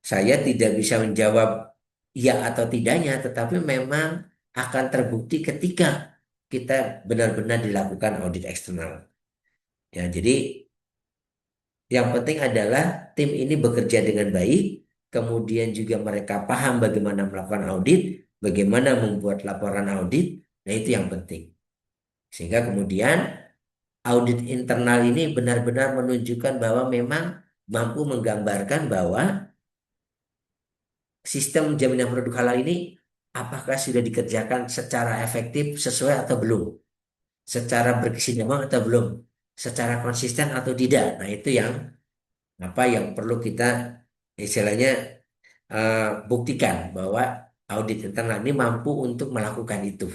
saya tidak bisa menjawab ya atau tidaknya, tetapi memang akan terbukti ketika kita benar-benar dilakukan audit eksternal. Ya, jadi yang penting adalah tim ini bekerja dengan baik, kemudian juga mereka paham bagaimana melakukan audit, bagaimana membuat laporan audit. Nah, itu yang penting. Sehingga kemudian audit internal ini benar-benar menunjukkan bahwa memang mampu menggambarkan bahwa sistem jaminan produk halal ini apakah sudah dikerjakan secara efektif sesuai atau belum, secara berkesinambungan atau belum, secara konsisten atau tidak. Nah, itu yang apa yang perlu kita istilahnya eh, buktikan bahwa audit internal ini mampu untuk melakukan itu.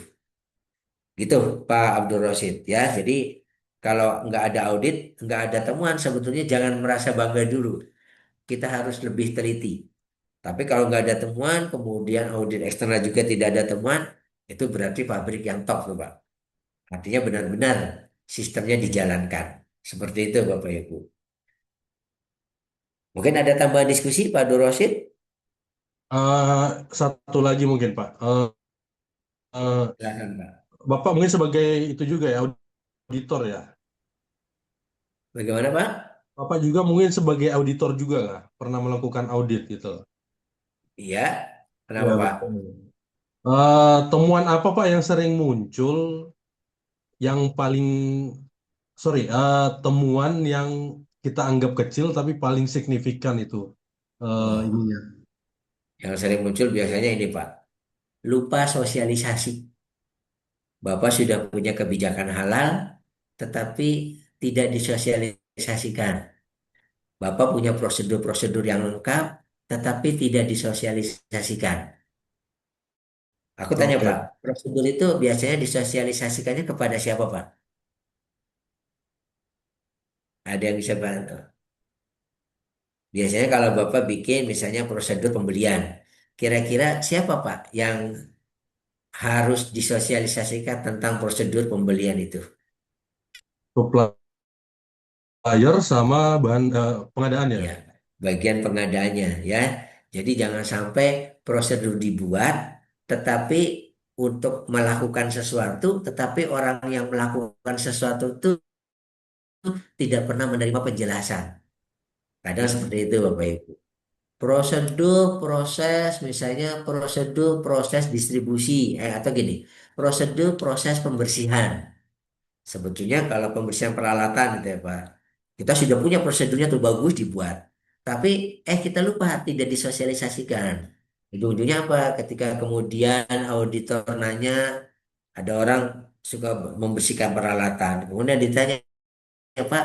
Gitu, Pak Abdul Rosid ya. Jadi kalau nggak ada audit, nggak ada temuan, sebetulnya jangan merasa bangga dulu. Kita harus lebih teliti. Tapi kalau nggak ada temuan, kemudian audit eksternal juga tidak ada temuan, itu berarti pabrik yang top loh, Pak. Artinya benar-benar sistemnya dijalankan. Seperti itu, Bapak Ibu. Mungkin ada tambahan diskusi, Pak Abdul Rosid? Eh, satu lagi mungkin Pak. Eh, Silakan, Pak. Bapak mungkin sebagai itu juga ya auditor ya. Bagaimana, Pak? Bapak juga mungkin sebagai auditor juga nggak pernah melakukan audit gitu. Iya. Kenapa, Ya Pak? betul. Temuan apa Pak yang sering muncul yang paling temuan yang kita anggap kecil tapi paling signifikan itu Oh, ininya. yang sering muncul biasanya ini, Pak. Lupa sosialisasi. Bapak sudah punya kebijakan halal, tetapi tidak disosialisasikan. Bapak punya prosedur-prosedur yang lengkap, tetapi tidak disosialisasikan. Aku tanya, Oke. Pak, prosedur itu biasanya disosialisasikannya kepada siapa, Pak? Ada yang bisa bantu? Biasanya kalau Bapak bikin misalnya prosedur pembelian, kira-kira siapa, Pak, yang harus disosialisasikan tentang prosedur pembelian itu? Supplier sama pengadaan ya. Ya, bagian pengadaannya ya. Jadi jangan sampai prosedur dibuat, tetapi untuk melakukan sesuatu, tetapi orang yang melakukan sesuatu itu tidak pernah menerima penjelasan. Kadang seperti itu, Bapak Ibu. Prosedur, proses, misalnya prosedur, proses distribusi, atau gini, prosedur, proses pembersihan. Sebetulnya kalau pembersihan peralatan gitu ya Pak, kita sudah punya prosedurnya tuh bagus dibuat. Tapi kita lupa tidak disosialisasikan. Ujung-ujungnya apa? Ketika kemudian auditor nanya, ada orang suka membersihkan peralatan. Kemudian ditanya, ya Pak,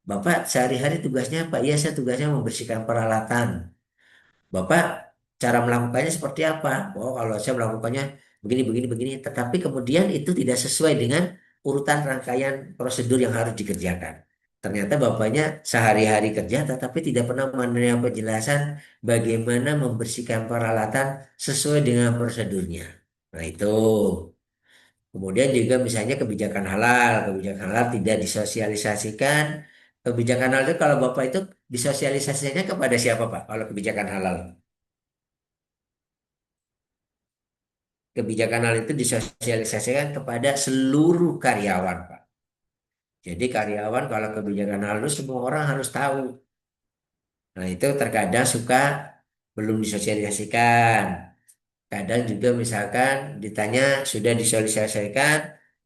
Bapak sehari-hari tugasnya apa? Iya, saya tugasnya membersihkan peralatan. Bapak cara melakukannya seperti apa? Oh, kalau saya melakukannya begini, begini, begini. Tetapi kemudian itu tidak sesuai dengan urutan rangkaian prosedur yang harus dikerjakan. Ternyata bapaknya sehari-hari kerja, tetapi tidak pernah menerima penjelasan bagaimana membersihkan peralatan sesuai dengan prosedurnya. Nah, itu. Kemudian juga misalnya kebijakan halal tidak disosialisasikan. Kebijakan halal itu kalau Bapak itu disosialisasinya kepada siapa Pak? Kalau kebijakan halal. Kebijakan hal itu disosialisasikan kepada seluruh karyawan, Pak. Jadi karyawan kalau kebijakan hal itu semua orang harus tahu. Nah, itu terkadang suka belum disosialisasikan. Kadang juga misalkan ditanya sudah disosialisasikan,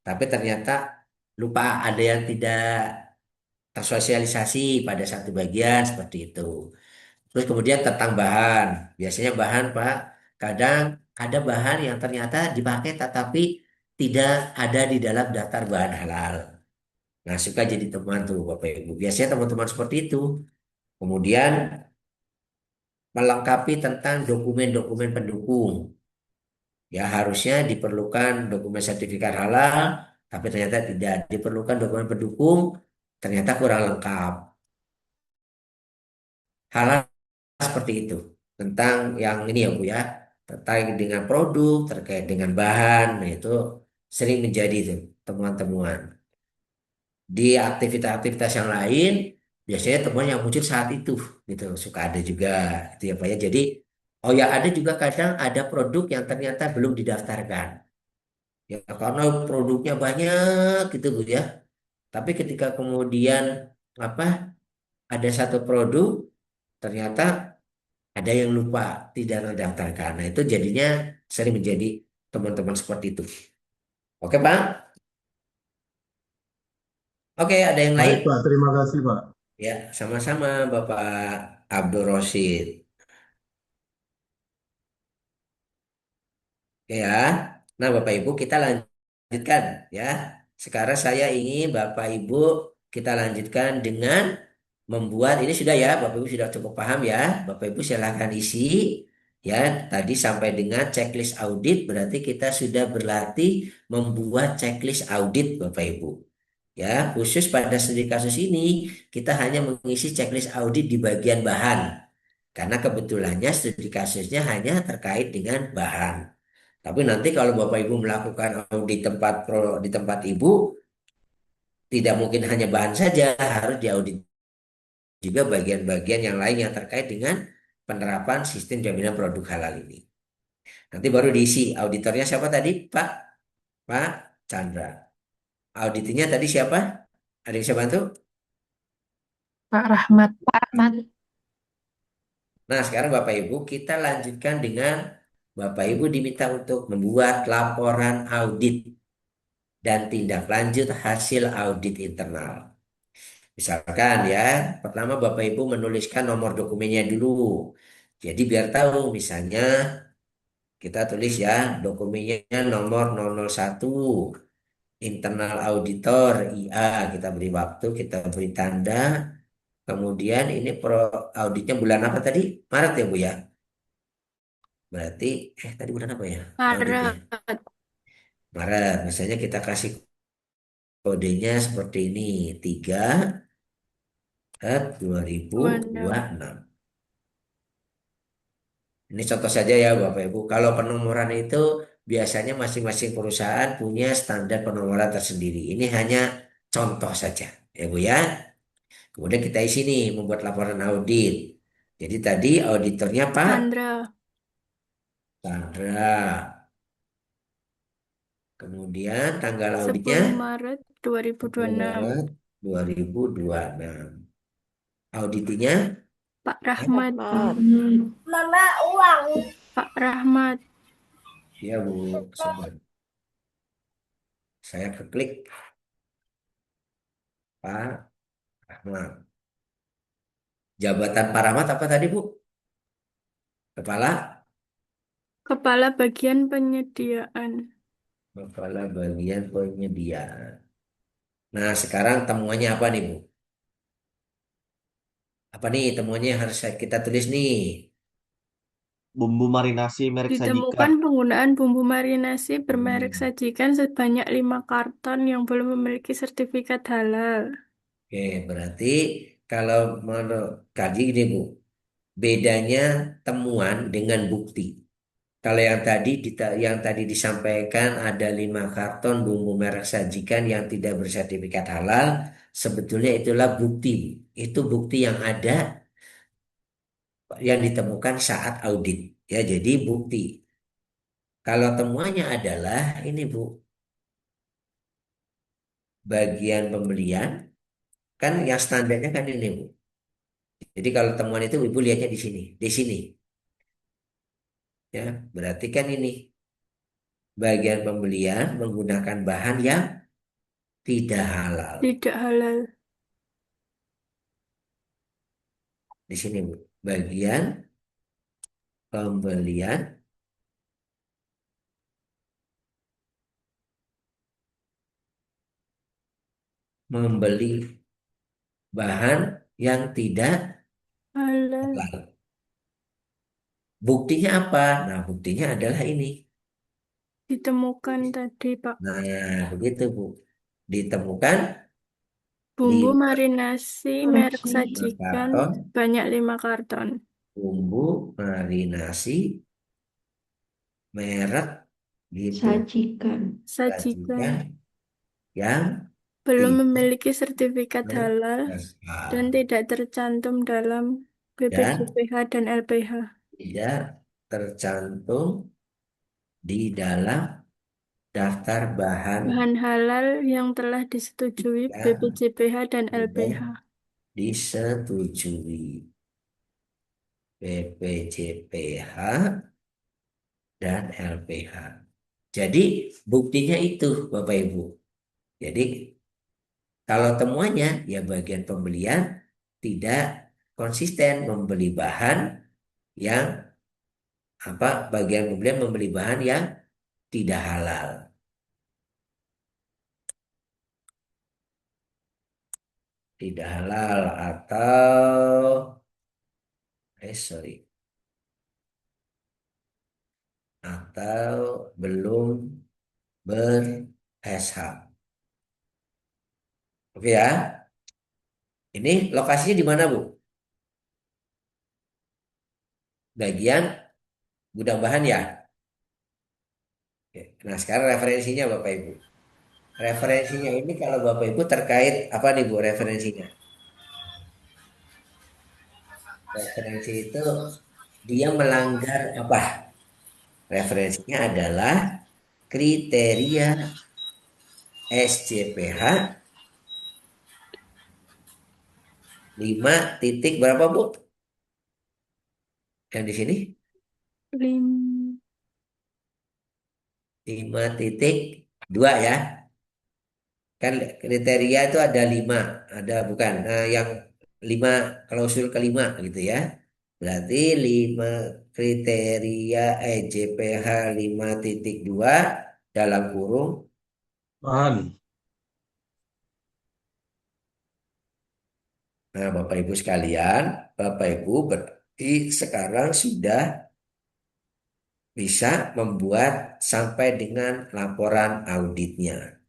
tapi ternyata lupa ada yang tidak tersosialisasi pada satu bagian seperti itu. Terus kemudian tentang bahan. Biasanya bahan, Pak, kadang ada bahan yang ternyata dipakai tetapi tidak ada di dalam daftar bahan halal. Nah, suka jadi teman tuh Bapak Ibu. Biasanya teman-teman seperti itu. Kemudian melengkapi tentang dokumen-dokumen pendukung. Ya, harusnya diperlukan dokumen sertifikat halal, tapi ternyata tidak diperlukan dokumen pendukung, ternyata kurang lengkap. Hal-hal seperti itu tentang yang ini ya Bu ya, terkait dengan produk, terkait dengan bahan, nah itu sering menjadi itu temuan-temuan. Di aktivitas-aktivitas yang lain biasanya temuan yang muncul saat itu gitu, suka ada juga gitu ya Pak ya. Jadi oh ya ada juga kadang ada produk yang ternyata belum didaftarkan. Ya karena produknya banyak gitu Bu ya. Tapi ketika kemudian apa ada satu produk ternyata ada yang lupa tidak terdaftarkan. Nah, itu jadinya sering menjadi teman-teman seperti itu. Oke, Pak? Oke, ada yang lain? Baik, Pak. Terima kasih, Pak. Ya, sama-sama Bapak Abdul Rosid. Oke ya. Nah, Bapak Ibu kita lanjutkan ya. Sekarang saya ingin Bapak Ibu kita lanjutkan dengan membuat ini sudah ya, Bapak Ibu sudah cukup paham ya. Bapak Ibu silahkan isi ya. Tadi sampai dengan checklist audit berarti kita sudah berlatih membuat checklist audit Bapak Ibu. Ya, khusus pada studi kasus ini kita hanya mengisi checklist audit di bagian bahan. Karena kebetulannya studi kasusnya hanya terkait dengan bahan. Tapi nanti kalau Bapak Ibu melakukan audit di tempat Ibu, tidak mungkin hanya bahan saja, harus diaudit juga bagian-bagian yang lain yang terkait dengan penerapan sistem jaminan produk halal ini. Nanti baru diisi. Auditornya siapa tadi? Pak Chandra. Auditinya tadi siapa? Ada yang bisa bantu? Pak Rahmat. Nah, sekarang Bapak Ibu kita lanjutkan dengan Bapak Ibu diminta untuk membuat laporan audit dan tindak lanjut hasil audit internal. Misalkan ya, pertama Bapak Ibu menuliskan nomor dokumennya dulu. Jadi biar tahu misalnya kita tulis ya dokumennya nomor 001 internal auditor IA, kita beri waktu, kita beri tanda. Kemudian ini auditnya bulan apa tadi? Maret ya Bu ya? Berarti tadi bulan apa ya auditnya? Maret Maret. Misalnya kita kasih kodenya seperti ini 3/2026. 26. Ini contoh saja ya Bapak Ibu. Kalau penomoran itu biasanya masing-masing perusahaan punya standar penomoran tersendiri. Ini hanya contoh saja ya Bu ya. Kemudian kita isi nih membuat laporan audit. Jadi tadi auditornya Pak Chandra Chandra. Kemudian tanggal 10 auditnya Maret 2026. Maret 2026. Auditinya Pak Rahmat. Mama uang. Pak Rahmat. ya Bu, sebentar. Saya keklik Pak Rahmat. Jabatan Pak Rahmat apa tadi Bu? Kepala Kepala Bagian Penyediaan. Kepala Bagian Penyediaan. Nah, sekarang temuannya apa nih Bu? Apa nih temuannya yang harus kita tulis nih? Bumbu marinasi merek Sajikan. Ditemukan penggunaan bumbu marinasi bermerek Hmm. Sajikan sebanyak 5 karton yang belum memiliki sertifikat halal. Oke, berarti kalau menurut kaji ini Bu, bedanya temuan dengan bukti. Kalau yang tadi disampaikan ada 5 karton bumbu merek Sajikan yang tidak bersertifikat halal, sebetulnya itulah bukti. Itu bukti yang ada yang ditemukan saat audit. Ya, jadi bukti. Kalau temuannya adalah ini Bu, bagian pembelian kan yang standarnya kan ini Bu. Jadi kalau temuan itu Ibu lihatnya di sini, di sini. Ya, berarti kan ini bagian pembelian menggunakan bahan yang tidak halal. Tidak halal. Di sini Bu, bagian pembelian membeli bahan yang tidak Halal. halal. Buktinya apa? Nah, buktinya adalah ini. Ditemukan tadi, Pak. Nah, begitu Bu. Ditemukan Bumbu 5 marinasi merek sajikan karton banyak 5 karton. bumbu marinasi merek gitu. Sajikan. Sajikan Yang belum tidak memiliki sertifikat halal dan berhasal tidak tercantum dalam dan BPJPH dan LPH. tidak tercantum di dalam daftar bahan Bahan halal yang telah disetujui yang BPJPH dan sudah LPH. disetujui BPJPH dan LPH. Jadi buktinya itu Bapak Ibu. Jadi kalau temuannya ya bagian pembelian tidak konsisten membeli bahan yang bagian pembelian membeli bahan yang tidak halal. Tidak halal atau sorry, atau belum ber-SH. Oke ya. Ini lokasinya di mana, Bu? Bagian gudang bahan ya. Oke. Nah, sekarang referensinya Bapak Ibu. Referensinya ini kalau Bapak Ibu terkait apa nih Bu referensinya? Referensi itu dia melanggar apa? Referensinya adalah kriteria SCPH 5 titik berapa Bu? Yang di sini? 5,2 ya. Kan kriteria itu ada 5, ada bukan? Nah, yang 5 klausul kelima gitu ya. Berarti 5 kriteria EJPH 5,2 dalam kurung. Bahan. Nah, Bapak Ibu sekalian, Bapak Ibu berarti sekarang sudah bisa membuat sampai dengan laporan auditnya.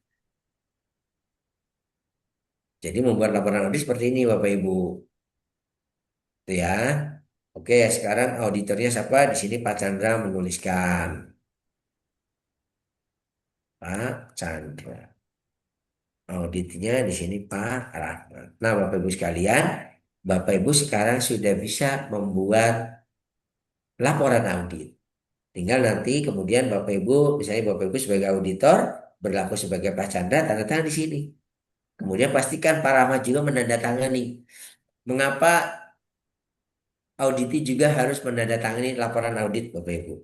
Jadi membuat laporan audit seperti ini Bapak Ibu. Itu ya. Oke, sekarang auditornya siapa? Di sini Pak Chandra menuliskan. Pak Chandra. Auditnya di sini Pak Rahmat. Nah, Bapak Ibu sekalian, Bapak Ibu sekarang sudah bisa membuat laporan audit. Tinggal nanti kemudian Bapak Ibu, misalnya Bapak Ibu sebagai auditor, berlaku sebagai Pak Chandra, tanda tangan di sini. Kemudian pastikan Pak Rahmat juga menandatangani. Mengapa auditi juga harus menandatangani laporan audit Bapak Ibu?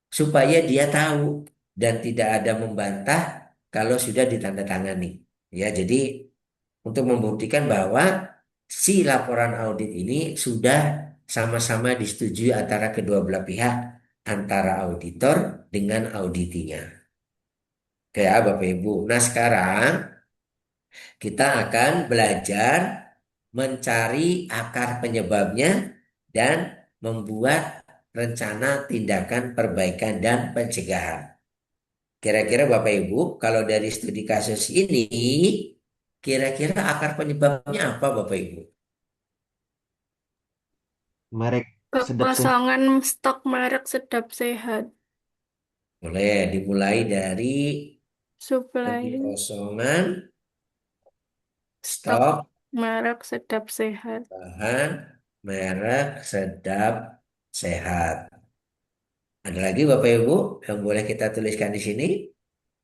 Supaya dia tahu dan tidak ada membantah kalau sudah ditandatangani. Ya, jadi untuk membuktikan bahwa si laporan audit ini sudah sama-sama disetujui antara kedua belah pihak, antara auditor dengan auditinya. Oke ya Bapak Ibu. Nah sekarang kita akan belajar mencari akar penyebabnya dan membuat rencana tindakan perbaikan dan pencegahan. Kira-kira Bapak Ibu, kalau dari studi kasus ini, kira-kira akar penyebabnya apa Bapak Ibu? Merek sedap sehat. Kekosongan stok merek sedap sehat. Boleh dimulai dari Supply kekosongan stok stok merek sedap sehat. bahan merek sedap sehat. Ada lagi Bapak Ibu yang boleh kita tuliskan di sini?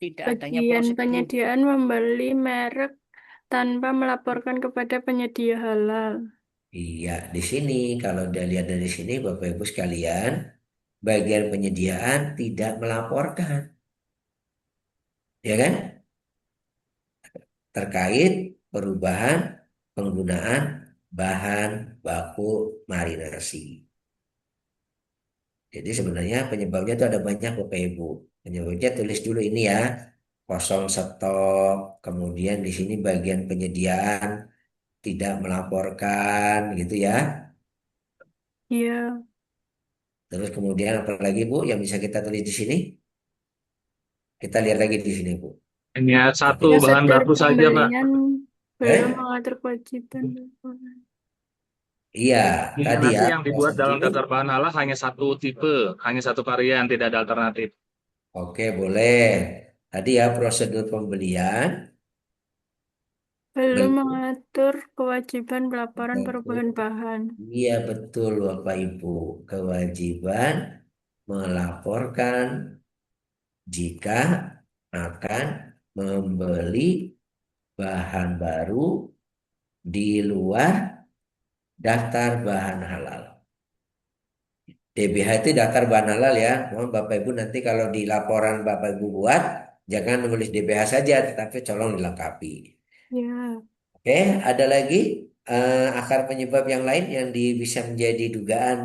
Tidak adanya Bagian prosedur. penyediaan membeli merek tanpa melaporkan kepada penyedia halal. Iya, di sini kalau Anda lihat dari sini Bapak Ibu sekalian, bagian penyediaan tidak melaporkan, ya kan? Terkait perubahan penggunaan bahan baku marinasi. Jadi sebenarnya penyebabnya itu ada banyak Bapak Ibu. Penyebabnya tulis dulu ini ya, kosong stok, kemudian di sini bagian penyediaan tidak melaporkan gitu ya. Iya, Terus kemudian apa lagi Bu yang bisa kita tulis di sini? Kita lihat lagi di sini, Bu. Ini satu Ya, bahan sekedar baku saja, Pak. pembelian belum Eh? mengatur kewajiban laporan. Iya, Ini tadi nanti ya, yang dibuat dalam prosedur. daftar bahan halal hanya satu tipe, hanya satu varian, tidak ada alternatif. Oke, boleh. Tadi ya, prosedur pembelian. Belum Belum. mengatur kewajiban pelaporan Betul. perubahan bahan. Iya, betul, Bapak Ibu. Kewajiban melaporkan jika akan membeli bahan baru di luar daftar bahan halal. DBH itu daftar bahan halal ya. Mohon Bapak Ibu nanti kalau di laporan Bapak Ibu buat, jangan menulis DBH saja, tetapi tolong dilengkapi. Ya, Oke, ada lagi akar penyebab yang lain yang bisa menjadi dugaan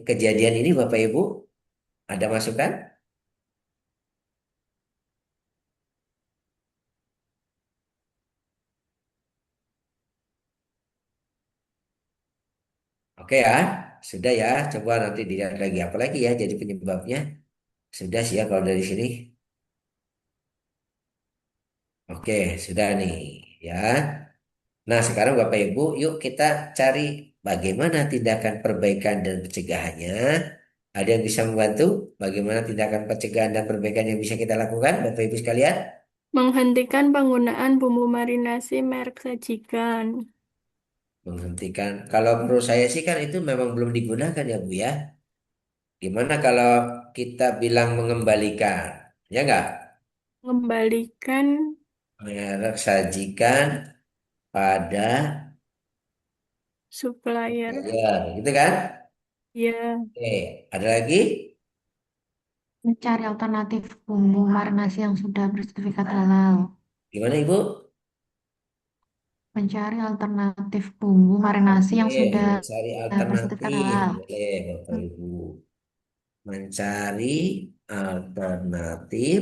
kejadian ini Bapak Ibu? Ada masukan? Oke ya, sudah ya. Coba nanti dilihat lagi apa lagi ya jadi penyebabnya. Sudah sih ya kalau dari sini. Oke, sudah nih ya. Nah, sekarang Bapak Ibu, yuk kita cari bagaimana tindakan perbaikan dan pencegahannya. Ada yang bisa membantu? Bagaimana tindakan pencegahan dan perbaikan yang bisa kita lakukan, Bapak Ibu sekalian? menghentikan penggunaan bumbu marinasi merek sajikan. Menghentikan. Kalau menurut saya sih kan itu memang belum digunakan ya Bu ya. Gimana kalau kita bilang mengembalikan? Ya enggak? Mengembalikan Merek sajikan pada supplier. ya, gitu kan? Ya, Oke, ada lagi? Mencari alternatif bumbu marinasi yang sudah bersertifikat halal. Gimana Ibu? Mencari alternatif bumbu marinasi yang Oke, sudah mencari bersertifikat alternatif. halal. Boleh, Bapak Ibu. Mencari alternatif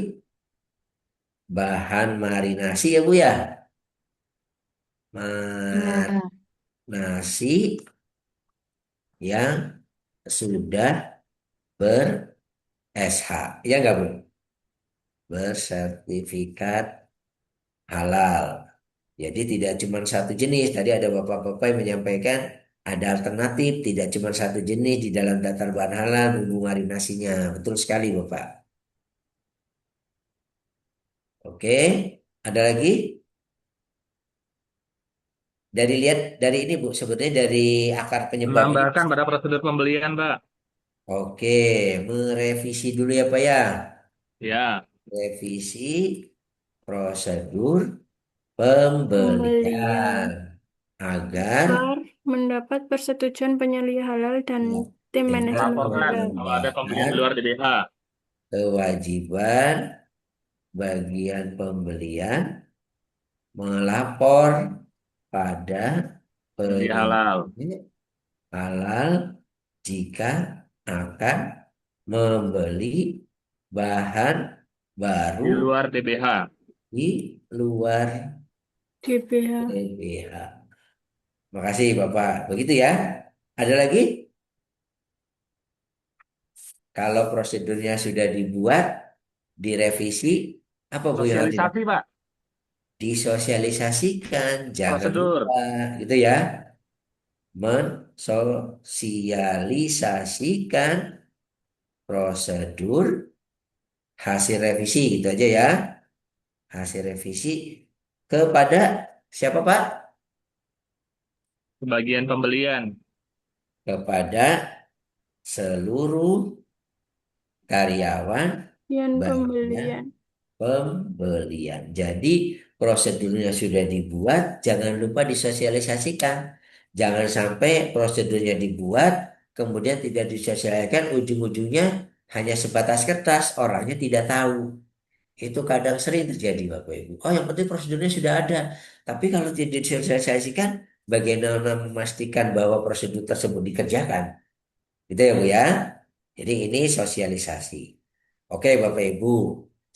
bahan marinasi ya Bu ya. Ya, Marinasi yang sudah ber-SH. Ya enggak Bu? Bersertifikat halal. Jadi tidak cuma satu jenis. Tadi ada bapak-bapak yang menyampaikan ada alternatif, tidak cuma satu jenis di dalam daftar bahan halal bumbu marinasinya. Betul sekali Bapak. Oke, ada lagi? Dari lihat dari ini Bu, sebetulnya dari akar penyebab ini. Menambahkan pada prosedur pembelian, Pak. Oke, merevisi dulu ya Pak ya. Ya, Revisi prosedur pembelian pembelian. agar Agar mendapat persetujuan penyelia halal dan ya, tim dengan manajemen melaporkan halal. kalau ada pembelian di menggunakan luar DBH. kewajiban bagian pembelian melapor pada Penyelia halal. penyedia halal jika akan membeli bahan Di baru luar DBH. di luar DBH. DBH. Makasih Bapak. Begitu ya. Ada lagi? Kalau prosedurnya sudah dibuat, direvisi, apa Bu yang harus Sosialisasi, Pak. disosialisasikan? Jangan Prosedur. lupa, gitu ya. Mensosialisasikan prosedur hasil revisi, gitu aja ya. Hasil revisi kepada siapa Pak? Bagian pembelian. Kepada seluruh karyawan Yang bagian pembelian. pembelian. Jadi prosedurnya sudah dibuat, jangan lupa disosialisasikan. Jangan sampai prosedurnya dibuat, kemudian tidak disosialisasikan, ujung-ujungnya hanya sebatas kertas, orangnya tidak tahu. Itu kadang sering terjadi Bapak Ibu. Oh yang penting prosedurnya sudah ada. Tapi kalau tidak disosialisasikan, bagaimana memastikan bahwa prosedur tersebut dikerjakan? Gitu ya Bu ya. Jadi ini sosialisasi. Oke Bapak Ibu.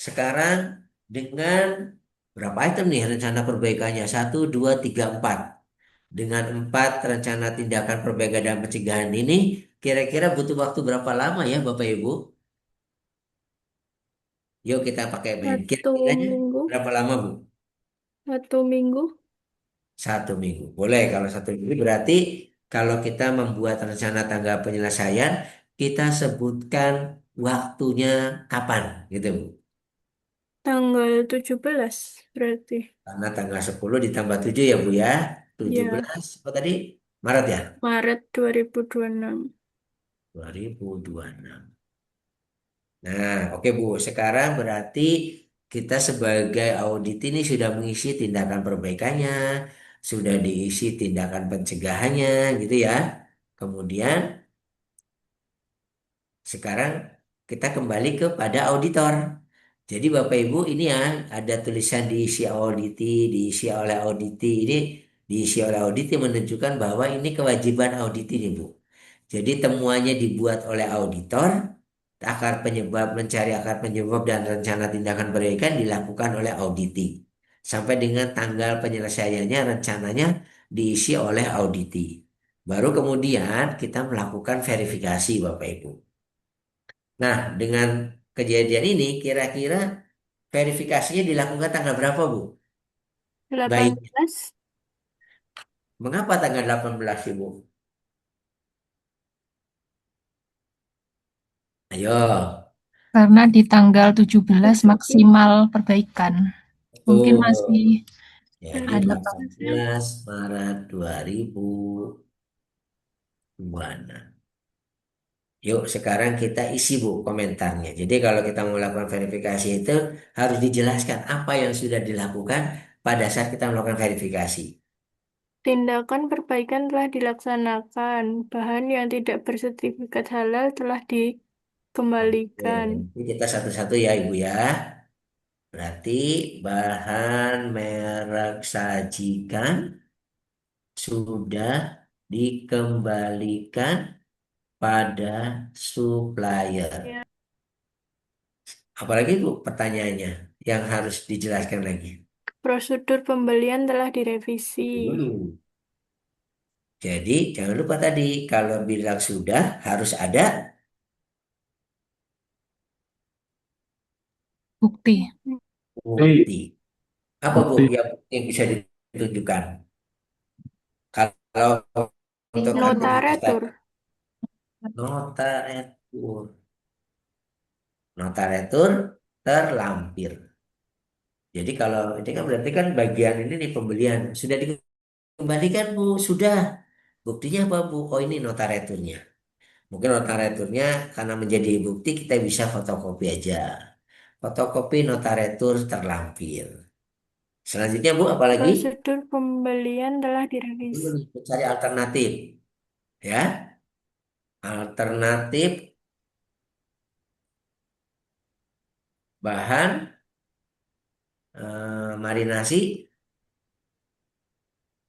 Sekarang dengan berapa item nih rencana perbaikannya? Satu, dua, tiga, empat. Dengan empat rencana tindakan perbaikan dan pencegahan ini, kira-kira butuh waktu berapa lama ya Bapak Ibu? Yuk kita pakai main. Satu Kira-kiranya minggu. berapa lama, Bu? 1 minggu. 1 minggu. Boleh kalau 1 minggu berarti kalau kita membuat rencana tanggal penyelesaian, kita sebutkan waktunya kapan, gitu, Bu. Tanggal 17 berarti. Karena tanggal 10 ditambah 7 ya, Bu ya. Ya, 17, apa tadi? Maret ya? Maret 2026. 2026. Nah, oke Bu. Sekarang berarti kita sebagai audit ini sudah mengisi tindakan perbaikannya, sudah diisi tindakan pencegahannya, gitu ya. Kemudian sekarang kita kembali kepada auditor. Jadi Bapak Ibu ini ya ada tulisan diisi auditi, diisi oleh auditi ini diisi oleh auditi menunjukkan bahwa ini kewajiban auditi nih Bu. Jadi temuannya dibuat oleh auditor, akar penyebab mencari akar penyebab dan rencana tindakan perbaikan dilakukan oleh auditi. Sampai dengan tanggal penyelesaiannya rencananya diisi oleh auditi. Baru kemudian kita melakukan verifikasi Bapak Ibu. Nah, dengan kejadian ini kira-kira verifikasinya dilakukan tanggal berapa, Bu? Baik. 18. Mengapa tanggal 18, Ibu? Ayo. Karena di tanggal 17 maksimal perbaikan. Mungkin Betul. masih Jadi ada 18 Maret 2026. Yuk, sekarang kita isi Bu komentarnya. Jadi kalau kita melakukan verifikasi itu harus dijelaskan apa yang sudah dilakukan pada saat kita melakukan verifikasi. Tindakan perbaikan telah dilaksanakan. Bahan yang tidak bersertifikat halal telah Oke, dikembalikan. nanti kita satu-satu ya Ibu ya. Berarti bahan merek sajikan sudah dikembalikan pada supplier. Ya. Apalagi Bu pertanyaannya yang harus dijelaskan lagi. Prosedur pembelian telah direvisi. Dulu. Jadi jangan lupa tadi kalau bilang sudah harus ada bukti. bukti. Apa Bu yang bisa ditunjukkan? Kalau untuk Notaretur. notaretur. Notaretur terlampir. Jadi kalau ini kan berarti kan bagian ini nih pembelian sudah dikembalikan Bu, sudah. Buktinya apa Bu? Oh ini notareturnya. Mungkin notareturnya karena menjadi bukti kita bisa fotokopi aja. Fotokopi notaretur terlampir. Selanjutnya Bu, apalagi? Prosedur pembelian telah Dulu direvisi. nih, cari alternatif. Ya, alternatif bahan marinasi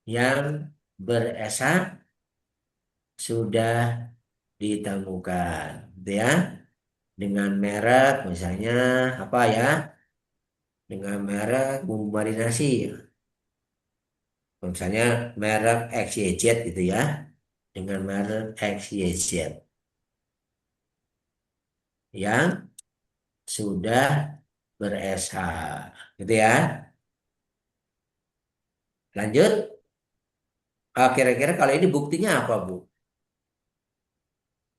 yang beresak sudah ditemukan, gitu ya. Dengan merek misalnya apa ya? Dengan merek bumbu marinasi, misalnya merek XYZ gitu ya. Dengan merek XYZ yang sudah ber-SH, gitu ya. Lanjut. Kira-kira kalau ini buktinya apa, Bu?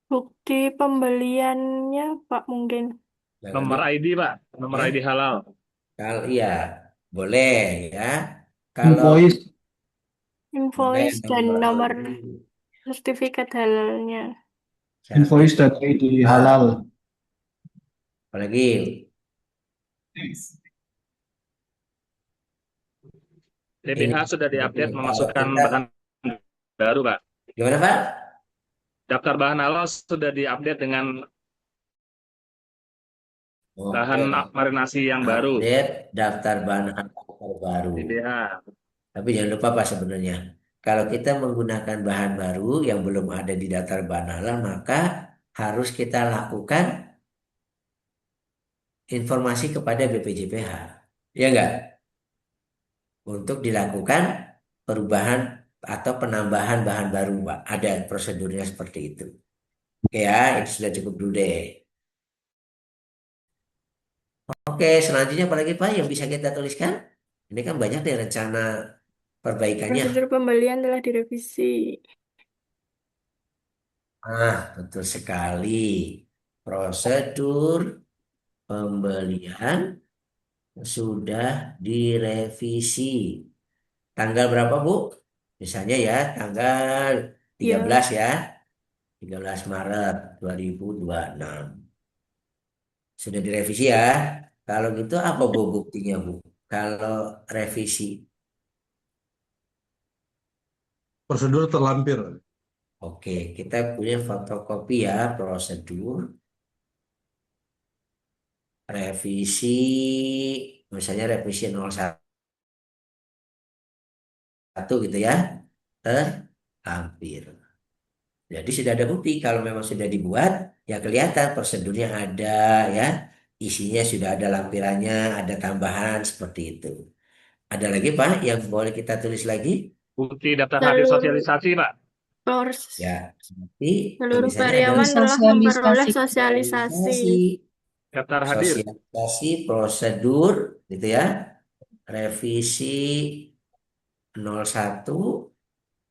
Bukti pembeliannya, Pak, mungkin. Nomor ID, Pak. Nomor Ya. ID halal. Kalau iya, boleh ya. Kalau Invoice, boleh Invoice dan nomor ID. sertifikat halalnya. invoice dan ID halal. Apalagi DBH ini sudah diupdate kalau memasukkan kita bahan baru, Pak. gimana Pak? Daftar bahan halal sudah diupdate dengan bahan Oke. marinasi yang baru. Update daftar bahan halal terbaru. DBH. Tapi jangan lupa Pak sebenarnya. Kalau kita menggunakan bahan baru yang belum ada di daftar bahan halal, maka harus kita lakukan informasi kepada BPJPH. Ya enggak? Untuk dilakukan perubahan atau penambahan bahan baru, Pak. Ada prosedurnya seperti itu. Oke ya, itu sudah cukup dulu deh. Oke, Oke, selanjutnya apa lagi Pak yang bisa kita tuliskan? Ini kan banyak nih rencana perbaikannya. Prosedur pembelian telah direvisi. Betul sekali. Prosedur pembelian sudah direvisi. Tanggal berapa, Bu? Misalnya ya, tanggal 13 Ya, ya. 13 Maret 2026. Sudah direvisi ya. Kalau gitu apa Bu buktinya, Bu? Kalau revisi. Prosedur terlampir. Oke, kita punya fotokopi ya prosedur revisi, misalnya revisi 01 gitu ya, terlampir. Jadi sudah ada bukti kalau memang sudah dibuat, ya kelihatan prosedurnya ada ya, isinya sudah ada lampirannya, ada tambahan seperti itu. Ada lagi Pak yang boleh kita tulis lagi? Bukti daftar hadir seluruh sosialisasi, Pak. Ya, seperti seluruh tulisannya adalah karyawan telah memperoleh Sosialisasi. sosialisasi. Daftar hadir. sosialisasi prosedur gitu ya. Revisi 01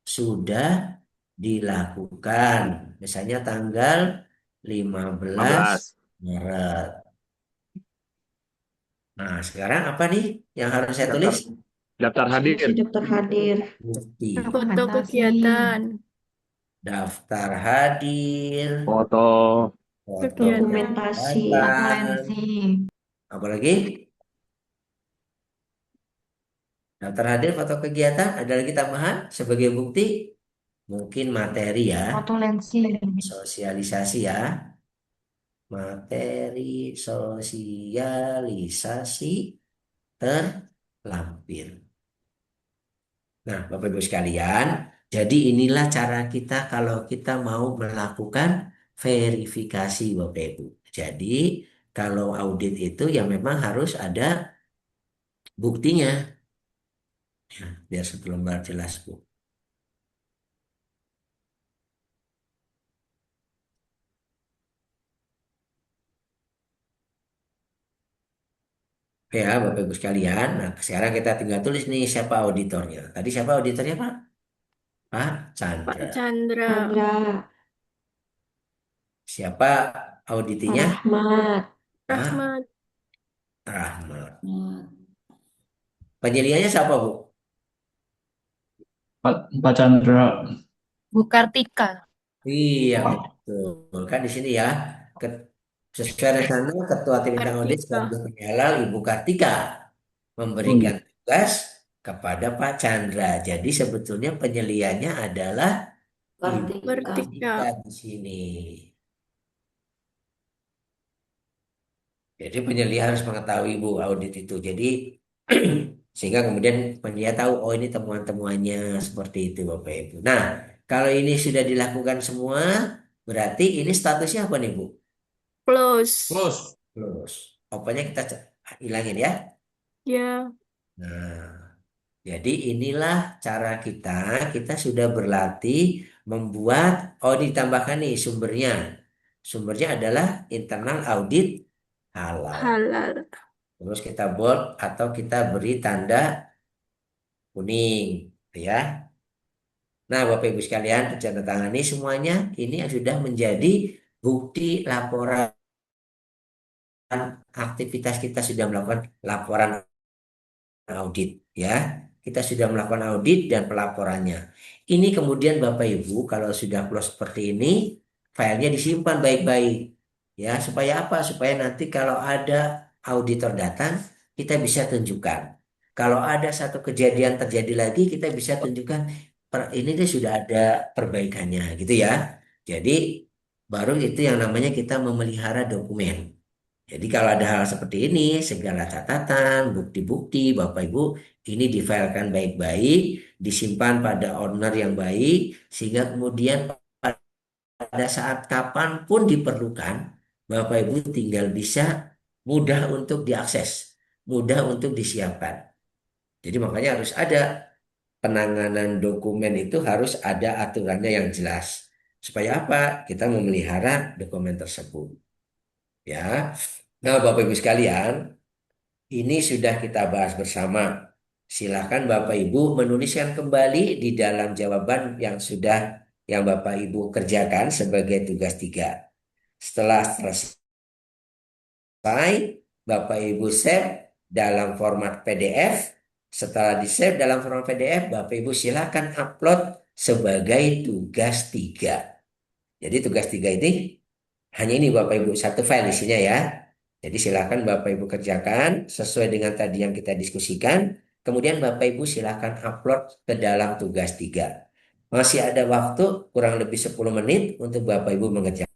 sudah dilakukan. Misalnya tanggal 15 15. Maret. Nah, sekarang apa nih yang harus saya Daftar, tulis? daftar hadir. Daftar hadir. Bukti. Foto Dokumentasi. kegiatan. Daftar hadir. Foto. Foto Kegiatan. Dokumentasi. kegiatan. Atensi. Apalagi? Daftar hadir, foto kegiatan. Ada lagi tambahan sebagai bukti? Mungkin materi ya. Notulensi. Sosialisasi ya. Materi sosialisasi terlampir. Nah, Bapak Ibu sekalian, jadi inilah cara kita kalau kita mau melakukan verifikasi Bapak Ibu. Jadi, kalau audit itu ya memang harus ada buktinya. Ya, biar satu lembar jelas, Bu. Oke ya, Bapak Ibu sekalian. Nah, sekarang kita tinggal tulis nih siapa auditornya. Tadi siapa auditornya, Pak? Pak Pak Chandra. Chandra. Chandra. Siapa auditinya? Rahmat. Pak Rahmat. Rahmat. Penyelihannya siapa, Bu? Pak Chandra. Bu Kartika. Iya, betul. Kan di sini ya. Sesuai rencana Ketua Tim Intang Audit Kartika. Sekaligus Halal Ibu Kartika memberikan tugas kepada Pak Chandra. Jadi sebetulnya penyelihannya adalah Ibu Kartika. Kartika di sini. Jadi penyeliah harus mengetahui Bu audit itu. Jadi sehingga kemudian penyeliah tahu oh ini temuan-temuannya seperti itu Bapak Ibu. Nah, kalau ini sudah dilakukan semua, berarti ini statusnya apa nih Bu? Close. Close. Close. Opanya kita hilangin ya. Ya. Nah, jadi inilah cara kita. Kita sudah berlatih membuat, oh ditambahkan nih sumbernya. Sumbernya adalah internal audit halal. Halal. Terus kita bold atau kita beri tanda kuning, gitu ya. Nah, Bapak Ibu sekalian, tandatangani semuanya. Ini yang sudah menjadi bukti laporan aktivitas kita sudah melakukan laporan audit, ya. Kita sudah melakukan audit dan pelaporannya. Ini kemudian Bapak Ibu, kalau sudah close seperti ini, filenya disimpan baik-baik, ya. Supaya apa? Supaya nanti kalau ada auditor datang, kita bisa tunjukkan. Kalau ada satu kejadian terjadi lagi, kita bisa tunjukkan ini dia sudah ada perbaikannya, gitu ya. Jadi baru itu yang namanya kita memelihara dokumen. Jadi kalau ada hal seperti ini, segala catatan, bukti-bukti, Bapak Ibu, ini difilekan baik-baik, disimpan pada owner yang baik, sehingga kemudian pada saat kapanpun diperlukan, Bapak Ibu tinggal bisa mudah untuk diakses, mudah untuk disiapkan. Jadi makanya harus ada penanganan dokumen itu harus ada aturannya yang jelas. Supaya apa? Kita memelihara dokumen tersebut. Ya. Nah, Bapak Ibu sekalian, ini sudah kita bahas bersama. Silakan Bapak Ibu menuliskan kembali di dalam jawaban yang Bapak Ibu kerjakan sebagai tugas 3. Setelah selesai, Bapak Ibu save dalam format PDF. Setelah di-save dalam format PDF, Bapak Ibu silakan upload sebagai tugas 3. Jadi tugas 3 ini hanya ini Bapak Ibu, satu file isinya ya. Jadi silakan Bapak Ibu kerjakan sesuai dengan tadi yang kita diskusikan. Kemudian Bapak Ibu silakan upload ke dalam tugas 3. Masih ada waktu kurang lebih 10 menit untuk Bapak Ibu mengerjakan.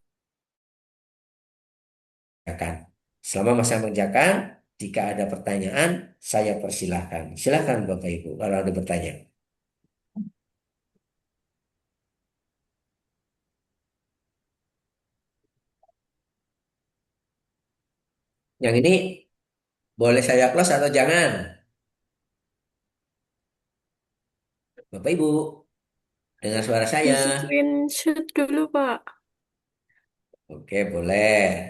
Selama masa mengerjakan, jika ada pertanyaan, saya persilahkan. Silakan Bapak Ibu kalau ada pertanyaan. Yang ini boleh saya close atau jangan? Bapak Ibu, dengar suara Di saya. screenshot dulu, Pak. Oke, boleh.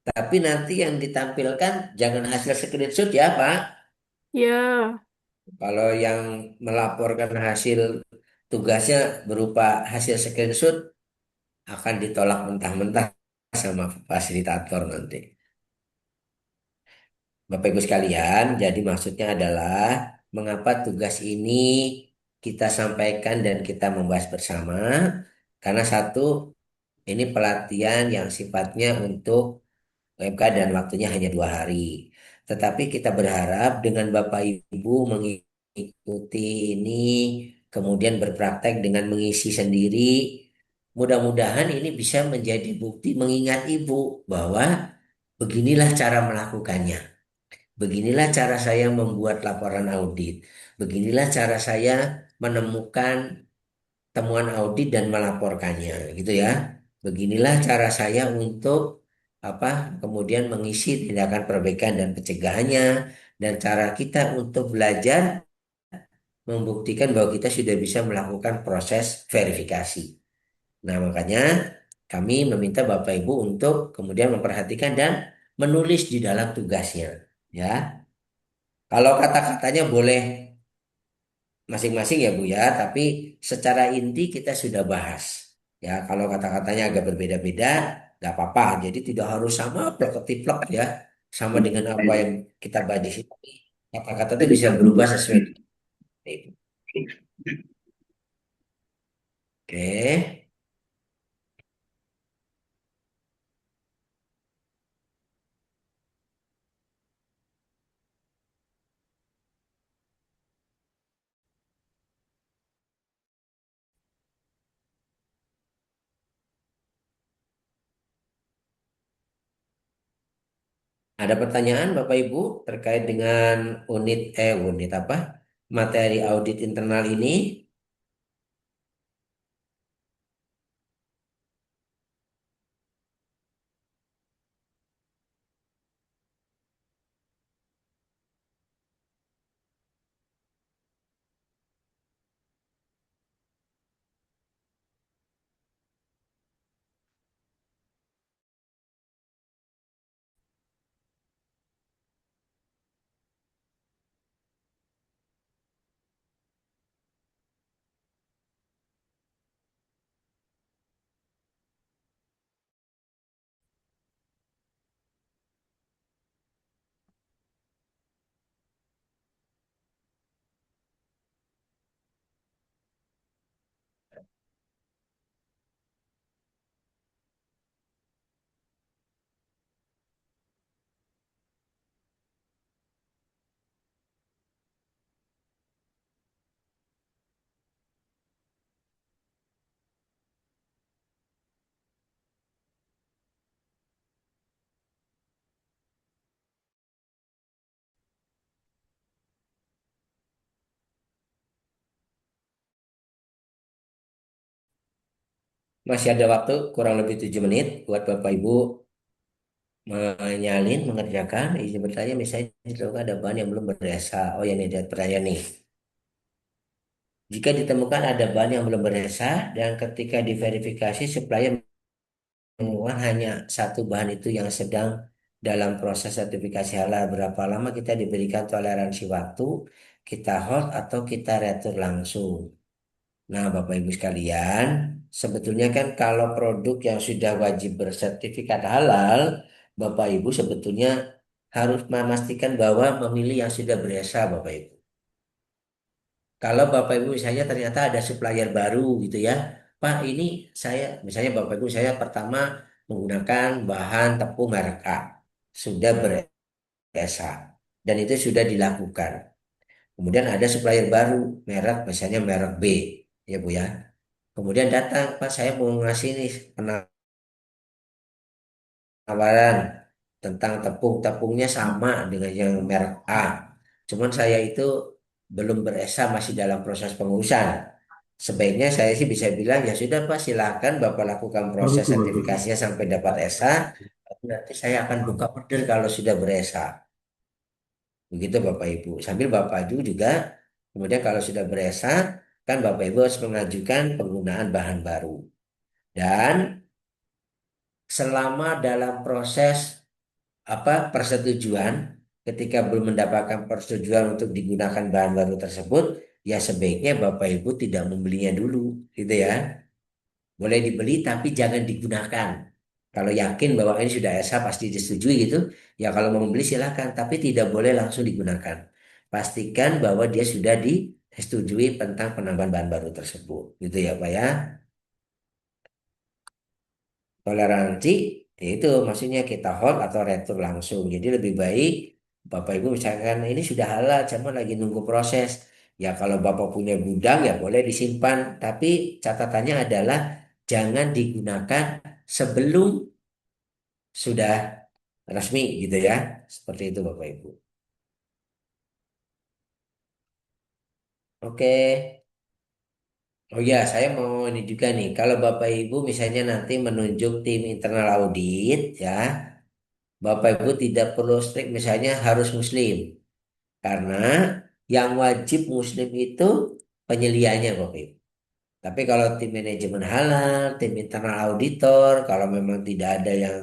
Tapi nanti yang ditampilkan jangan hasil screenshot ya, Pak. Ya, Kalau yang melaporkan hasil tugasnya berupa hasil screenshot akan ditolak mentah-mentah sama fasilitator nanti. Bapak Ibu sekalian, jadi maksudnya adalah mengapa tugas ini kita sampaikan dan kita membahas bersama. Karena satu, ini pelatihan yang sifatnya untuk WMK dan waktunya hanya 2 hari. Tetapi kita berharap dengan Bapak Ibu mengikuti ini, kemudian berpraktek dengan mengisi sendiri, mudah-mudahan ini bisa menjadi bukti mengingat Ibu bahwa beginilah cara melakukannya. Beginilah cara saya membuat laporan audit. Beginilah cara saya menemukan temuan audit dan melaporkannya, gitu ya. Beginilah cara saya untuk kemudian mengisi tindakan perbaikan dan pencegahannya dan cara kita untuk belajar membuktikan bahwa kita sudah bisa melakukan proses verifikasi. Nah, makanya kami meminta Bapak Ibu untuk kemudian memperhatikan dan menulis di dalam tugasnya, ya. Kalau kata-katanya boleh masing-masing ya Bu ya, tapi secara inti kita sudah bahas. Ya, kalau kata-katanya agak berbeda-beda, nggak apa-apa. Jadi tidak harus sama plek-ketiplek ya, sama dengan apa yang kita bahas di sini. Kata-kata itu bisa berubah sesuai dengan itu. Oke. Ada pertanyaan Bapak Ibu terkait dengan unit apa? Materi audit internal ini? Masih ada waktu kurang lebih 7 menit buat Bapak Ibu menyalin, mengerjakan. Izin bertanya misalnya ditemukan ada bahan yang belum berasa. Oh ya, ini ada pertanyaan nih. Jika ditemukan ada bahan yang belum berasa dan ketika diverifikasi supplier menemukan hanya satu bahan itu yang sedang dalam proses sertifikasi halal, berapa lama kita diberikan toleransi waktu, kita hold atau kita retur langsung. Nah, Bapak Ibu sekalian, sebetulnya kan kalau produk yang sudah wajib bersertifikat halal, Bapak Ibu sebetulnya harus memastikan bahwa memilih yang sudah beresah, Bapak Ibu. Kalau Bapak Ibu misalnya ternyata ada supplier baru gitu ya, Pak ini saya, misalnya Bapak Ibu saya pertama menggunakan bahan tepung merek A, sudah beresah, dan itu sudah dilakukan. Kemudian ada supplier baru, merek misalnya merek B, ya Bu ya. Kemudian datang, Pak saya mau ngasih nih penawaran tentang tepung. Tepungnya sama dengan yang merek A. Cuman saya itu belum beresah, masih dalam proses pengurusan. Sebaiknya saya sih bisa bilang, ya sudah Pak silakan Bapak lakukan proses Betul, betul. sertifikasinya sampai dapat ESA. Nanti saya akan buka order kalau sudah beresah. Begitu Bapak Ibu. Sambil Bapak Ibu juga, kemudian kalau sudah beresah, kan Bapak Ibu harus mengajukan penggunaan bahan baru. Dan selama dalam proses persetujuan, ketika belum mendapatkan persetujuan untuk digunakan bahan baru tersebut, ya sebaiknya Bapak Ibu tidak membelinya dulu, gitu ya. Boleh dibeli tapi jangan digunakan. Kalau yakin bahwa ini sudah ESA pasti disetujui gitu, ya kalau mau membeli silakan, tapi tidak boleh langsung digunakan. Pastikan bahwa dia sudah disetujui tentang penambahan bahan baru tersebut, gitu ya Pak ya. Toleransi itu maksudnya kita hold atau retur langsung. Jadi lebih baik Bapak Ibu misalkan ini sudah halal, cuma lagi nunggu proses. Ya kalau Bapak punya gudang ya boleh disimpan, tapi catatannya adalah jangan digunakan sebelum sudah resmi gitu ya. Seperti itu Bapak Ibu. Oke. Oh ya, saya mau ini juga nih. Kalau Bapak Ibu misalnya nanti menunjuk tim internal audit ya, Bapak Ibu tidak perlu strict misalnya harus muslim. Karena yang wajib muslim itu penyelianya Bapak Ibu. Tapi kalau tim manajemen halal, tim internal auditor, kalau memang tidak ada yang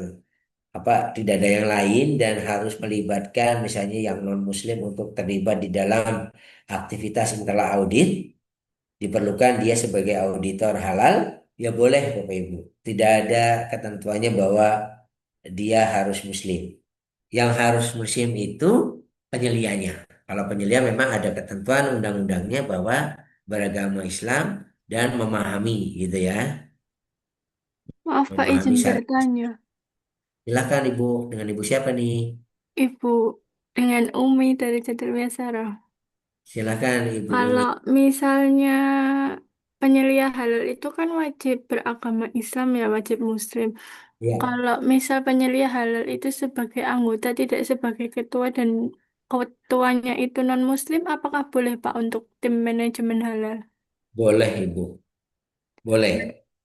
tidak ada yang lain dan harus melibatkan misalnya yang non muslim untuk terlibat di dalam aktivitas internal audit, diperlukan dia sebagai auditor halal, ya boleh Bapak Ibu. Tidak ada ketentuannya bahwa dia harus muslim. Yang harus muslim itu penyelianya. Kalau penyelia memang ada ketentuan undang-undangnya bahwa beragama Islam dan memahami gitu ya. Maaf Pak, Memahami izin syariat. bertanya. Silakan Ibu, dengan Ibu siapa nih? Ibu dengan Umi dari Jatuh Biasara. Silakan Ibu Umi. Kalau misalnya penyelia halal itu kan wajib beragama Islam ya, wajib Muslim. Ya, Kalau misal penyelia halal itu sebagai anggota, tidak sebagai ketua dan ketuanya itu non-Muslim, apakah boleh Pak untuk tim manajemen halal? boleh Ibu. Boleh.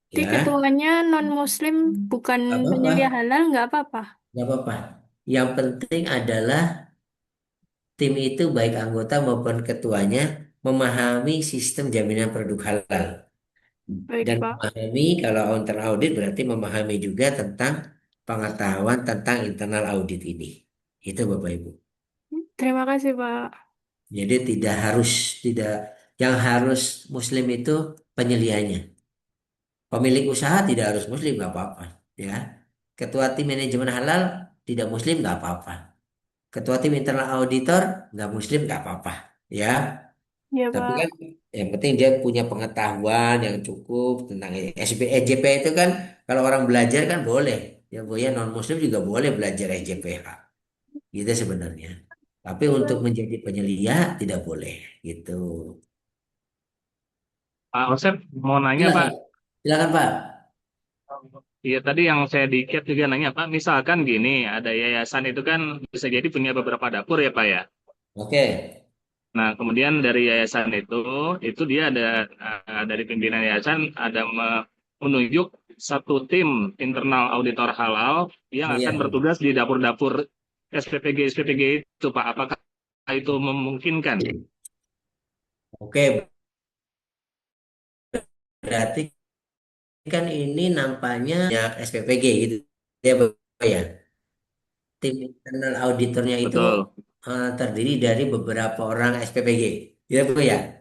Jadi Ya, ketuanya non-Muslim bukan nggak penyelia apa-apa. halal, nggak apa-apa. Nggak apa-apa. Yang penting adalah tim itu baik anggota maupun ketuanya memahami sistem jaminan produk halal. Baik Dan Pak. memahami kalau internal audit berarti memahami juga tentang pengetahuan tentang internal audit ini. Itu Bapak Ibu. Terima kasih Pak. Jadi tidak yang harus muslim itu penyelianya. Pemilik usaha tidak harus muslim nggak apa-apa, ya. Ketua tim manajemen halal tidak muslim nggak apa-apa. Ketua tim internal auditor nggak muslim nggak apa-apa, ya. Ya Tapi kan Pak. yang penting dia punya pengetahuan yang cukup tentang SB, EJP itu kan kalau orang belajar kan boleh. Ya Bu ya non muslim juga boleh belajar EJPH. Gitu sebenarnya. Tapi untuk menjadi penyelia tidak boleh gitu. Pak Osep mau nanya Pak. Silakan. Silakan Pak. Iya tadi yang saya dikit juga nanya Pak, misalkan gini, ada yayasan itu kan bisa jadi punya beberapa dapur ya Pak ya. Oke. Nah kemudian dari yayasan itu dia ada dari pimpinan yayasan ada menunjuk satu tim internal auditor halal yang akan Iya. bertugas di dapur-dapur SPPG itu Pak. Apakah itu memungkinkan? Oke, berarti kan ini nampaknya ya SPPG gitu ya Pak ya. tim internal auditornya itu Betul. terdiri dari beberapa orang SPPG. Ya, Bu ya?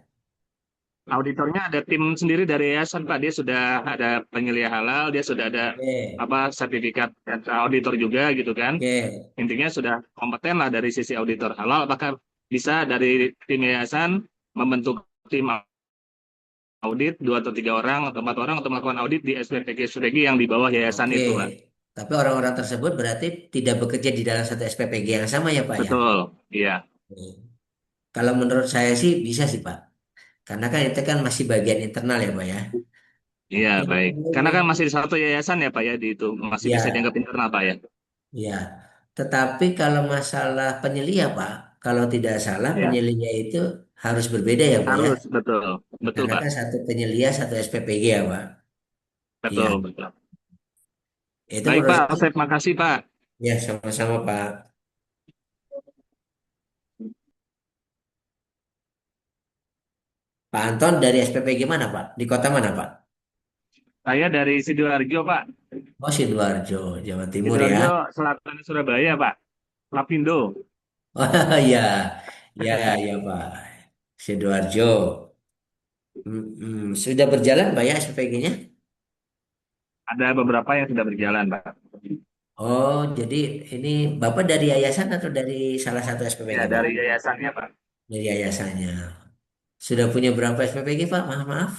Auditornya ada tim sendiri dari yayasan, Pak. Dia sudah ada penyelia halal, dia sudah ada Oke. sertifikat auditor juga gitu kan. Oke. Intinya sudah kompeten lah dari sisi auditor halal. Apakah bisa dari tim yayasan membentuk tim audit 2 atau 3 orang atau 4 orang untuk melakukan audit di SPPG yang di bawah yayasan Oke. itu, Pak. Tapi orang-orang tersebut berarti tidak bekerja di dalam satu SPPG yang sama ya, Pak ya? Betul, iya. Oke. Kalau menurut saya sih bisa sih, Pak. Karena kan itu kan masih bagian internal ya, Pak ya. Iya, Yang baik. Karena kan umum, masih di satu yayasan ya, Pak ya, di itu masih bisa ya, dianggap internal, Pak ya. ya. Tetapi kalau masalah penyelia, Pak, kalau tidak salah Ya, penyelia itu harus berbeda ya, Pak ya. harus betul, betul, Karena Pak. kan satu penyelia, satu SPPG ya, Pak. Iya, Betul, betul. itu Baik, menurut Pak. saya. Saya makasih, Pak. Ya, sama-sama, Pak. Pak Anton dari SPPG mana, Pak? Di kota mana, Pak? Saya dari Sidoarjo, Pak. Oh, Sidoarjo, Jawa Timur ya. Sidoarjo, selatan Surabaya, Pak. Lapindo. Oh, iya, iya, iya, Pak. Sidoarjo. Sudah berjalan, Pak ya, SPPG-nya? Ada beberapa yang sudah berjalan, Pak. Oh, jadi ini Bapak dari yayasan atau dari salah satu SPPG, Ya, Pak? dari yayasannya, Pak. Dari yayasannya. Sudah punya berapa SPPG, Pak? Maaf, maaf.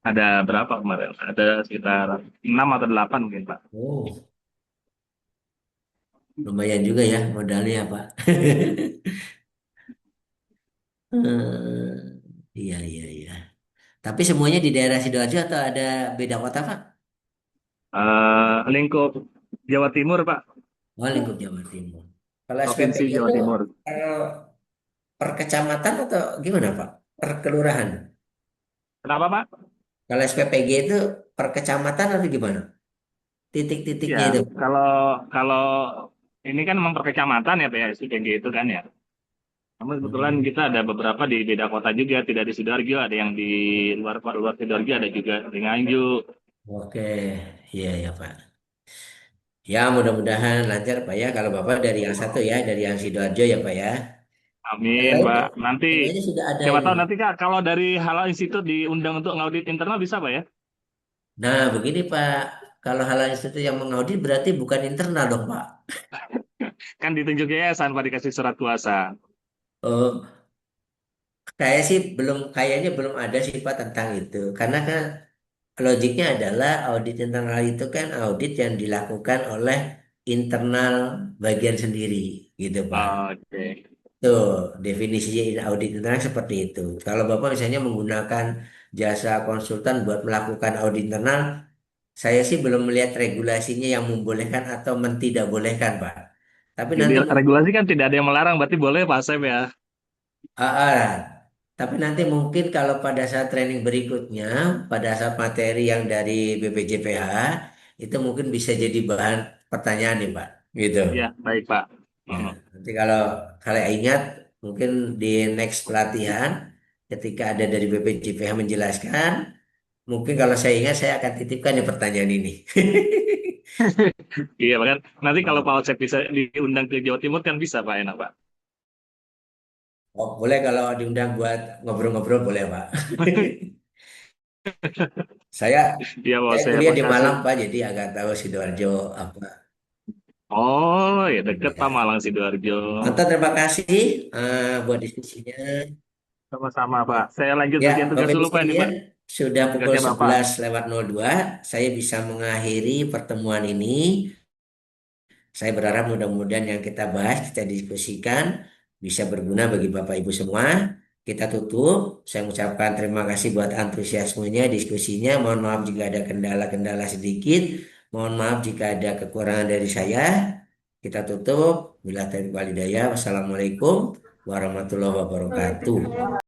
Ada berapa kemarin? Ada sekitar 6 atau 8 mungkin, Pak. Oh, lumayan juga ya modalnya, Pak. Iya, iya, iya. Tapi semuanya di daerah Sidoarjo atau ada beda kota, Pak? Lingkup Jawa Timur, Pak. Oh, lingkup Jawa Timur. Kalau Provinsi SPPG Jawa itu Timur. per kecamatan atau gimana, Pak? Per kelurahan? Kenapa, Pak? Kalau SPPG itu per kecamatan atau gimana? Titik-titiknya Ya, itu. kalau kalau ini kan memang per kecamatan ya, Pak ya, SPG itu kan ya. Namun kebetulan Hmm, kita ada beberapa di beda kota juga, tidak di Sidoarjo, ada yang di luar Sidoarjo, ada juga di Nganjuk. oke, iya ya Pak. Ya mudah-mudahan lancar Pak ya. Kalau Bapak dari yang satu ya, dari yang Sidoarjo ya Pak ya. Yang Amin, lain, Pak. Nanti yang lainnya sudah ada siapa ini. tahu nanti Kak, kalau dari Halal Institute diundang untuk ngaudit internal bisa, Pak ya? Nah begini Pak, kalau halal institut yang mengaudit berarti bukan internal dong Pak. Kan ditunjuk yayasan, Pak, dikasih surat kuasa. Oh, kayaknya belum ada sih Pak tentang itu. Karena kan logiknya adalah audit internal itu kan audit yang dilakukan oleh internal bagian sendiri gitu Pak. Oke. Tuh, definisi audit internal seperti itu. Kalau Bapak misalnya menggunakan jasa konsultan buat melakukan audit internal, saya sih belum melihat regulasinya yang membolehkan atau tidak bolehkan, Pak. Tapi Jadi nanti regulasi kan tidak ada yang melarang, berarti boleh, Pak Asep ya? ah, ah. Tapi nanti mungkin kalau pada saat training berikutnya, pada saat materi yang dari BPJPH, itu mungkin bisa jadi bahan pertanyaan nih, Pak. Gitu. Iya, baik, Pak. Ya, nanti kalau ingat mungkin di next pelatihan ketika ada dari BPJPH menjelaskan, mungkin kalau saya ingat saya akan titipkan ya pertanyaan ini. Iya, kan nanti kalau Pak Asep bisa diundang ke Jawa Timur kan bisa, Pak, enak, Pak. Oh, boleh kalau diundang buat ngobrol-ngobrol boleh, Pak. Saya Iya, Pak saya Asep, kuliah di makasih. Malang, Pak, jadi agak tahu Sidoarjo apa. Oh, ya deket Pak Ya. Malang Sidoarjo. Mantap, terima kasih buat diskusinya. Sama-sama, Pak. Saya lanjut Ya, bagian tugas Bapak Ibu dulu, Pak, ini, sekalian, Pak. sudah pukul Tugasnya Bapak. 11:02. Saya bisa mengakhiri pertemuan ini. Saya berharap mudah-mudahan yang kita bahas, kita diskusikan bisa berguna bagi Bapak Ibu semua. Kita tutup. Saya mengucapkan terima kasih buat antusiasmenya, diskusinya. Mohon maaf jika ada kendala-kendala sedikit. Mohon maaf jika ada kekurangan dari saya. Kita tutup. Bila taufiq wal hidayah. Wassalamualaikum warahmatullahi wabarakatuh.